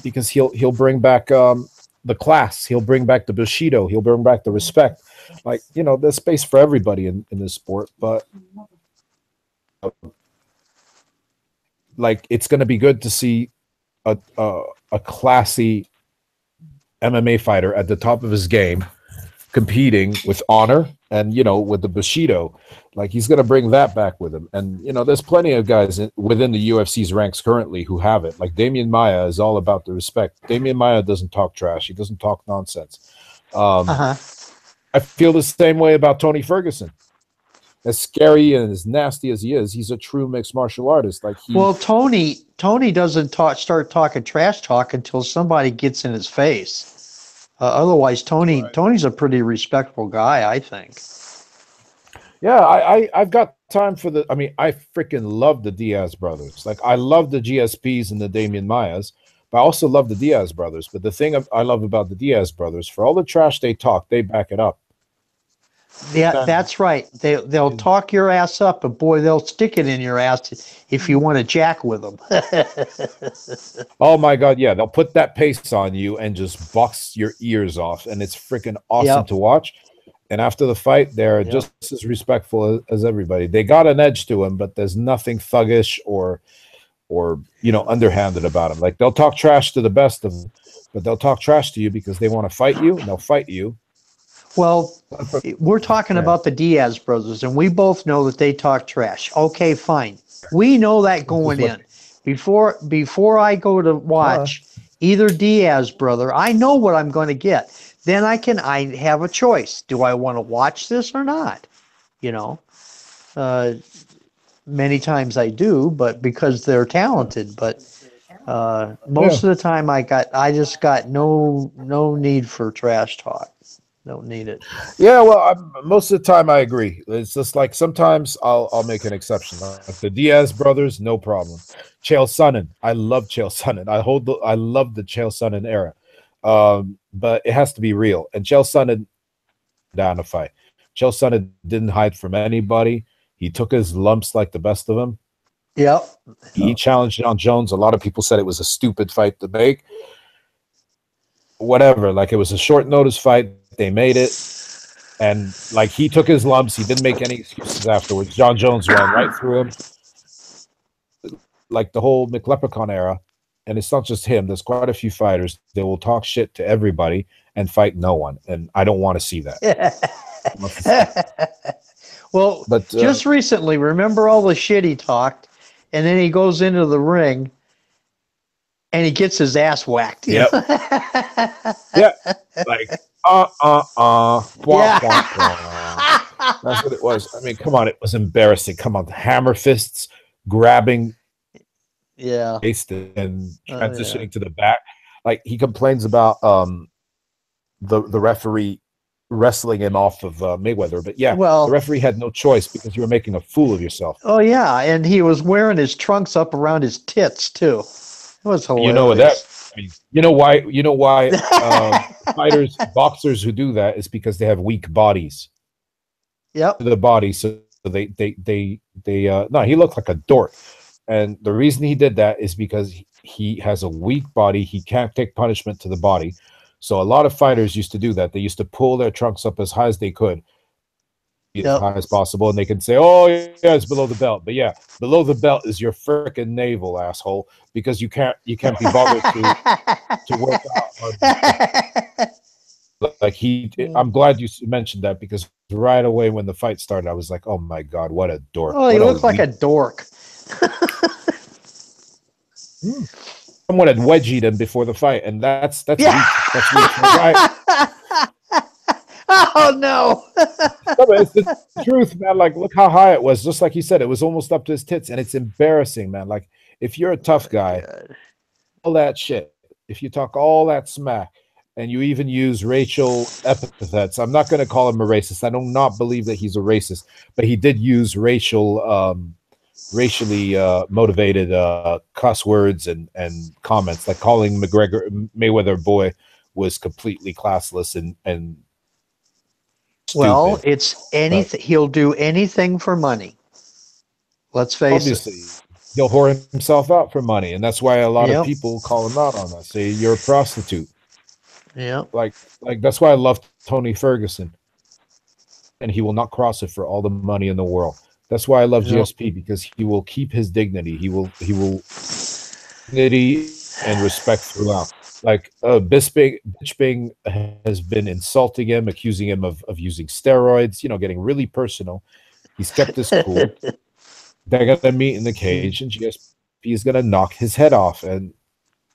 Because he'll bring back the class. He'll bring back the Bushido. He'll bring back the respect. Like, there's space for everybody in this sport, but like it's going to be good to see a classy MMA fighter at the top of his game competing with honor and with the Bushido. Like he's going to bring that back with him. And there's plenty of guys within the UFC's ranks currently who have it. Like Damian Maya is all about the respect. Damian Maya doesn't talk trash. He doesn't talk nonsense. Uh-huh. I feel the same way about Tony Ferguson. As scary and as nasty as he is, he's a true mixed martial artist. Like Well, Tony doesn't start talking trash talk until somebody gets in his face. Otherwise, Tony's a pretty respectable guy, I think. yeah, I've got time for the. I mean, I freaking love the Diaz brothers. Like I love the GSPs and the Damian Mayas, but I also love the Diaz brothers. But the thing I love about the Diaz brothers, for all the trash they talk, they back it up. Yeah, that's right. They'll talk your ass up, but boy, they'll stick it in your ass if you want to jack with them. Oh my God, yeah, they'll put that pace on you and just box your ears off, and it's freaking awesome Yep. to watch. And after the fight, they're Yep. just as respectful as everybody. They got an edge to them, but there's nothing thuggish or underhanded about them. Like they'll talk trash to the best of them, but they'll talk trash to you because they want to fight you, and they'll fight you. Well, we're talking about the Diaz brothers, and we both know that they talk trash. Okay, fine. We know that going in. Before I go to watch either Diaz brother, I know what I'm going to get. Then I have a choice. Do I want to watch this or not? You know, many times I do, but because they're talented. But most of the time, I just got no need for trash talk. Don't need it. Yeah, well, most of the time I agree. It's just like sometimes I'll make an exception. Like the Diaz brothers, no problem. Chael Sonnen, I love Chael Sonnen. I love the Chael Sonnen era, but it has to be real. And Chael Sonnen down to fight. Chael Sonnen didn't hide from anybody. He took his lumps like the best of them. Yep. He challenged John Jones. A lot of people said it was a stupid fight to make. Whatever, like it was a short notice fight. They made it. And like he took his lumps, he didn't make any excuses afterwards. John Jones ran right through him, like the whole McLeprechaun era. And it's not just him. There's quite a few fighters. They will talk shit to everybody and fight no one. And I don't want to see that. Well, but just recently, remember all the shit he talked, and then he goes into the ring and he gets his ass whacked. Yep. Yeah. Like yeah. That's what it was. I mean, come on, it was embarrassing. Come on, hammer fists, grabbing, yeah, and transitioning to the back. like he complains about the referee wrestling him off of Mayweather. But yeah, the Well, referee had no choice because you were making a fool of yourself. oh yeah, and he was wearing his trunks up around his tits too. It was You know what that hilarious. means. You know why fighters, boxers who do that is because they have weak bodies. Yep. The body, so they no, he looked like a dork. And the reason he did that is because he has a weak body. He can't take punishment to the body. So a lot of fighters used to do that. They used to pull their trunks up as high as they could, as Yep. high as possible, and they can say, "Oh yeah, it's below the belt." But yeah, below the belt is your freaking navel, asshole, because you can't be bothered to work out like he. I'm glad you mentioned that because right away when the fight started, I was like, "Oh my god, what a dork! Oh, he What a looked like weak." a dork. Someone had wedgied him before the fight, and that's Yeah. weak. That's weak. Oh no. No, but it's the truth, man. Like, look how high it was. Just like he said, it was almost up to his tits, and it's embarrassing, man. Like, if you're a tough guy, God. all that shit, if you talk all that smack, and you even use racial epithets, I'm not going to call him a racist. I do not believe that he's a racist, but he did use racially motivated cuss words and comments, like calling Mayweather boy was completely classless and Well, stupid. it's But anything. He'll do anything for money. Let's face it. obviously he'll whore himself out for money, and that's why a lot of Yep. people call him out on that, say you're a prostitute. Yep. Like that's why I love Tony Ferguson, and he will not cross it for all the money in the world. That's why I love Yep. GSP, because he will keep his dignity. He will dignity and respect throughout. Like Bisping has been insulting him, accusing him of using steroids, getting really personal. He's kept this cool. They're gonna meet in the cage, and GSP is gonna knock his head off, and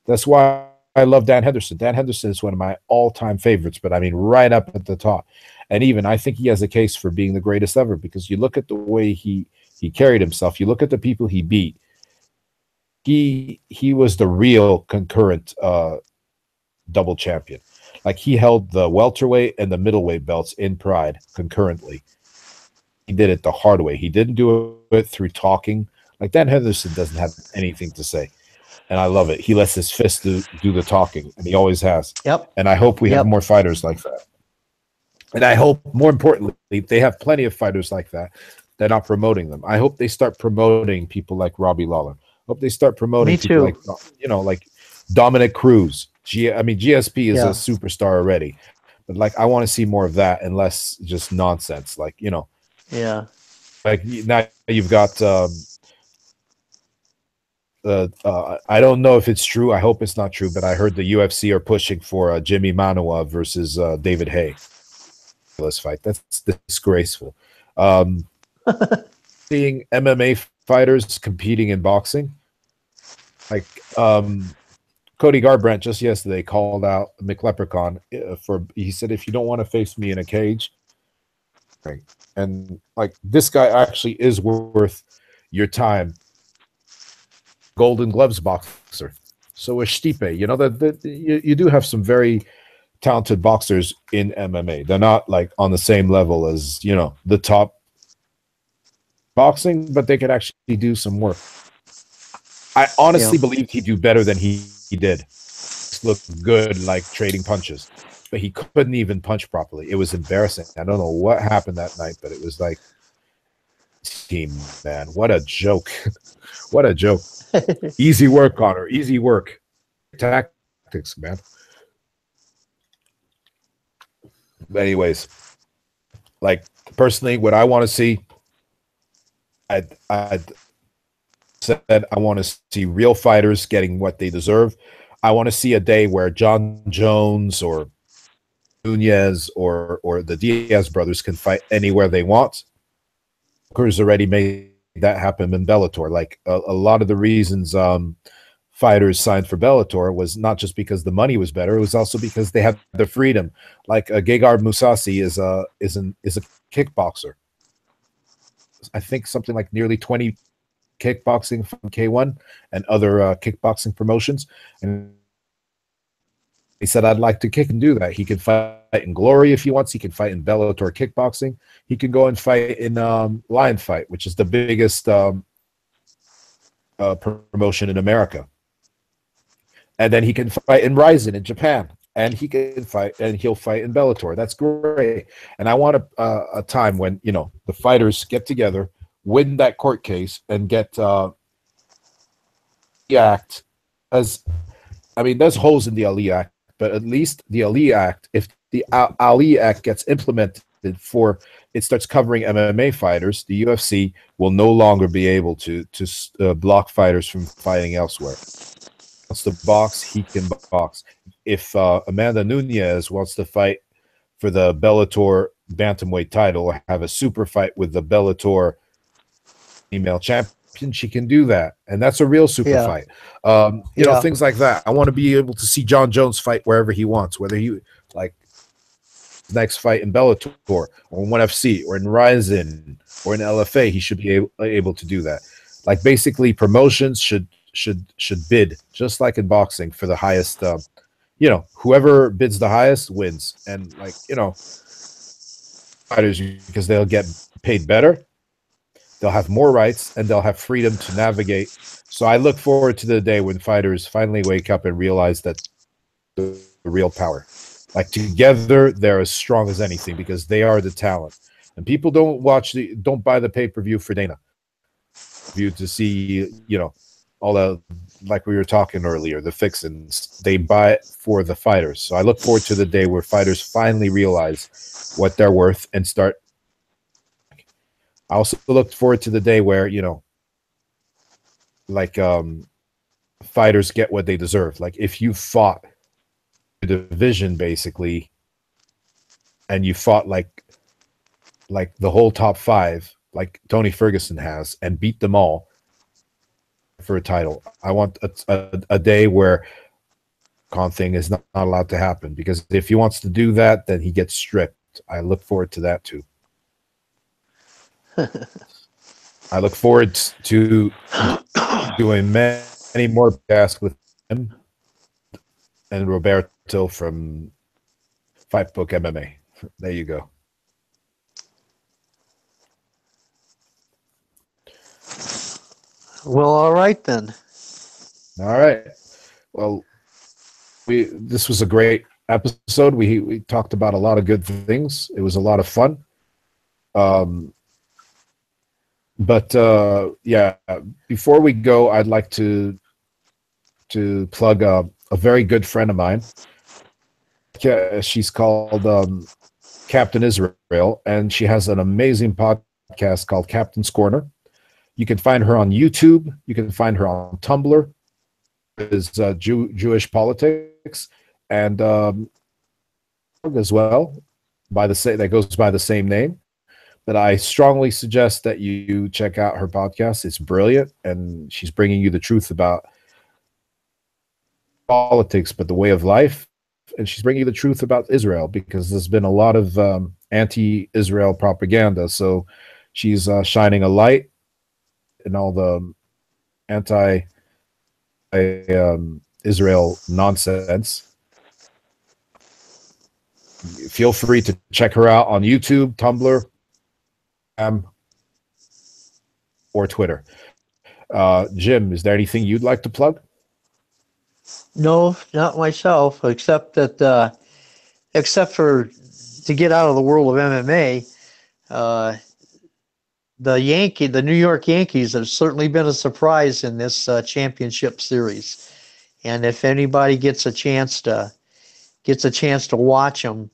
that's why I love Dan Henderson. Dan Henderson is one of my all-time favorites, but I mean, right up at the top. And even I think he has a case for being the greatest ever, because you look at the way he carried himself. You look at the people he beat. He was the real concurrent double champion. Like, he held the welterweight and the middleweight belts in Pride concurrently. He did it the hard way. He didn't do it through talking. Like, Dan Henderson doesn't have anything to say, and I love it. He lets his fist do the talking, and he always has. Yep. And I hope we have Yep. more fighters like that. And I hope, more importantly, they have plenty of fighters like that. They're not promoting them. I hope they start promoting people like Robbie Lawler. Hope they start promoting Me people too. like Dominic Cruz. I mean, GSP is a Yeah. superstar already, but like, I want to see more of that and less just nonsense. Like, Yeah. like now you've got I don't know if it's true. I hope it's not true, but I heard the UFC are pushing for Jimmy Manuwa versus David Haye. This fight, that's disgraceful. Seeing MMA fighters competing in boxing, like Cody Garbrandt just yesterday called out McLeprechaun he said, if you don't want to face me in a cage, right? And like, this guy actually is worth your time. Golden Gloves boxer. So is Stipe. You do have some very talented boxers in MMA. They're not like on the same level as the top boxing, but they could actually do some work. I honestly believed he'd do better than he did. He looked good, like trading punches, but he couldn't even punch properly. It was embarrassing. I don't know what happened that night, but it was like, team, man, what a joke. What a joke. Easy work, Connor. Easy work. Tactics, man. But anyways, like, personally, what I want to see, I'd said I want to see real fighters getting what they deserve. I want to see a day where John Jones or Nunez or the Diaz brothers can fight anywhere they want. Booker's already made that happen in Bellator. Like, a lot of the reasons fighters signed for Bellator was not just because the money was better; it was also because they had the freedom. Like, Gegard Mousasi is a kickboxer. I think something like nearly 20 kickboxing from K1 and other kickboxing promotions, and He said, I'd like to kick and do that. He can fight in Glory if he wants. He can fight in Bellator kickboxing. He can go and fight in Lion Fight, which is the biggest promotion in America. And then he can fight in Ryzen in Japan. And he can fight, and he'll fight in Bellator. That's great. And I want a time when, you know, the fighters get together, win that court case, and get the act as, I mean, there's holes in the Ali Act, but at least the Ali Act, if the Ali Act gets implemented for, it starts covering MMA fighters, the UFC will no longer be able to block fighters from fighting elsewhere. Wants to box, he can box. If Amanda Nunes wants to fight for the Bellator bantamweight title or have a super fight with the Bellator female champion, she can do that, and that's a real super fight. You know, things like that. I want to be able to see John Jones fight wherever he wants, whether he like next fight in Bellator or in ONE FC or in Ryzen or in LFA. He should be able to do that. Like basically, promotions should bid just like in boxing for the highest. You know, whoever bids the highest wins, and like, you know, fighters, because they'll get paid better, they'll have more rights, and they'll have freedom to navigate. So I look forward to the day when fighters finally wake up and realize that the real power, like together, they're as strong as anything because they are the talent. And people don't buy the pay-per-view for Dana. View to see, you know, all the, like we were talking earlier, the fixins, they buy it for the fighters. So I look forward to the day where fighters finally realize what they're worth and start. I also look forward to the day where, you know, like fighters get what they deserve. Like if you fought the division basically, and you fought like the whole top 5, like Tony Ferguson has, and beat them all for a title. I want a day where thing is not allowed to happen, because if he wants to do that, then he gets stripped. I look forward to that too. I look forward to doing many more podcasts with him and Roberto from Fight Book MMA. There you go. Well, all right then. All right. Well, this was a great episode. We talked about a lot of good things. It was a lot of fun. But yeah, before we go, I'd like to plug a very good friend of mine. She's called Captain Israel, and she has an amazing podcast called Captain's Corner. You can find her on YouTube. You can find her on Tumblr. Is Jewish politics, and as well that goes by the same name. But I strongly suggest that you check out her podcast. It's brilliant, and she's bringing you the truth about politics, but the way of life. And she's bringing you the truth about Israel, because there's been a lot of anti-Israel propaganda. So she's shining a light in all the anti-Israel nonsense. Feel free to check her out on YouTube, Tumblr, or Twitter. Jim, is there anything you'd like to plug? No, not myself, except that except for to get out of the world of MMA, the New York Yankees have certainly been a surprise in this championship series. And if anybody gets a chance to watch them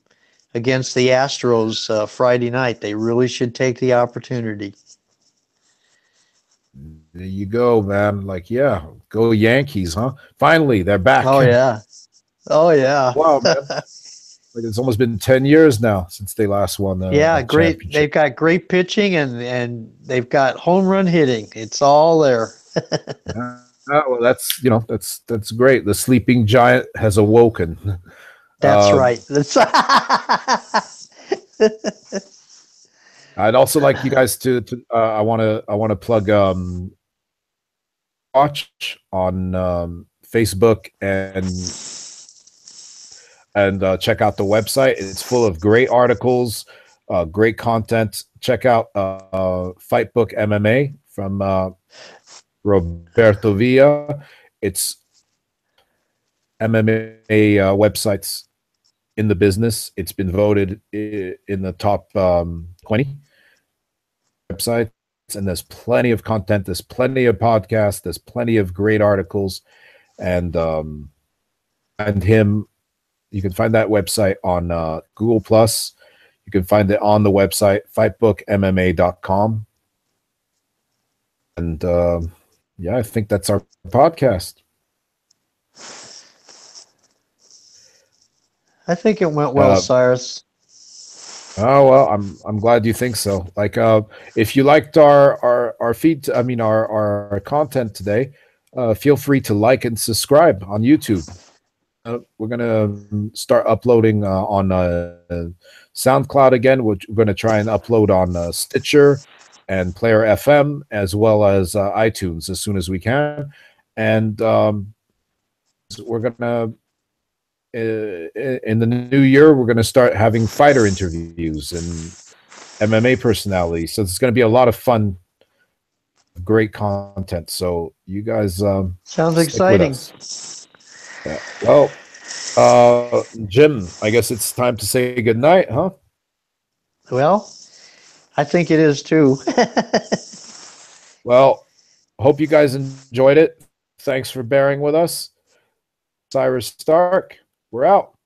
against the Astros Friday night, they really should take the opportunity. There you go, man. Like, yeah, go Yankees, huh? Finally, they're back. Oh yeah. Oh yeah. Wow, man. Like, it's almost been 10 years now since they last won. Yeah, great. They've got great pitching and they've got home run hitting. It's all there. Well, that's great. The sleeping giant has awoken. That's right. I'd also like you guys to I want to plug Watch on Facebook and and check out the website. It's full of great articles, great content. Check out Fight Book MMA from Roberto Villa. It's MMA websites in the business. It's been voted in the top 20 websites, and there's plenty of content. There's plenty of podcasts. There's plenty of great articles, and him. You can find that website on Google Plus. You can find it on the website fightbookmma.com. And yeah, I think that's our podcast. I think it went well, Cyrus. Oh well, I'm glad you think so. Like, if you liked our feed, I mean our content today, feel free to like and subscribe on YouTube. We're gonna start uploading on SoundCloud again. We're gonna try and upload on Stitcher and Player FM, as well as iTunes, as soon as we can. And we're gonna in the new year, we're gonna start having fighter interviews and MMA personalities. So it's gonna be a lot of fun, great content. So you guys sounds exciting. Yeah. Well, Jim, I guess it's time to say goodnight, huh? Well, I think it is too. Well, hope you guys enjoyed it. Thanks for bearing with us. Cyrus Stark, we're out.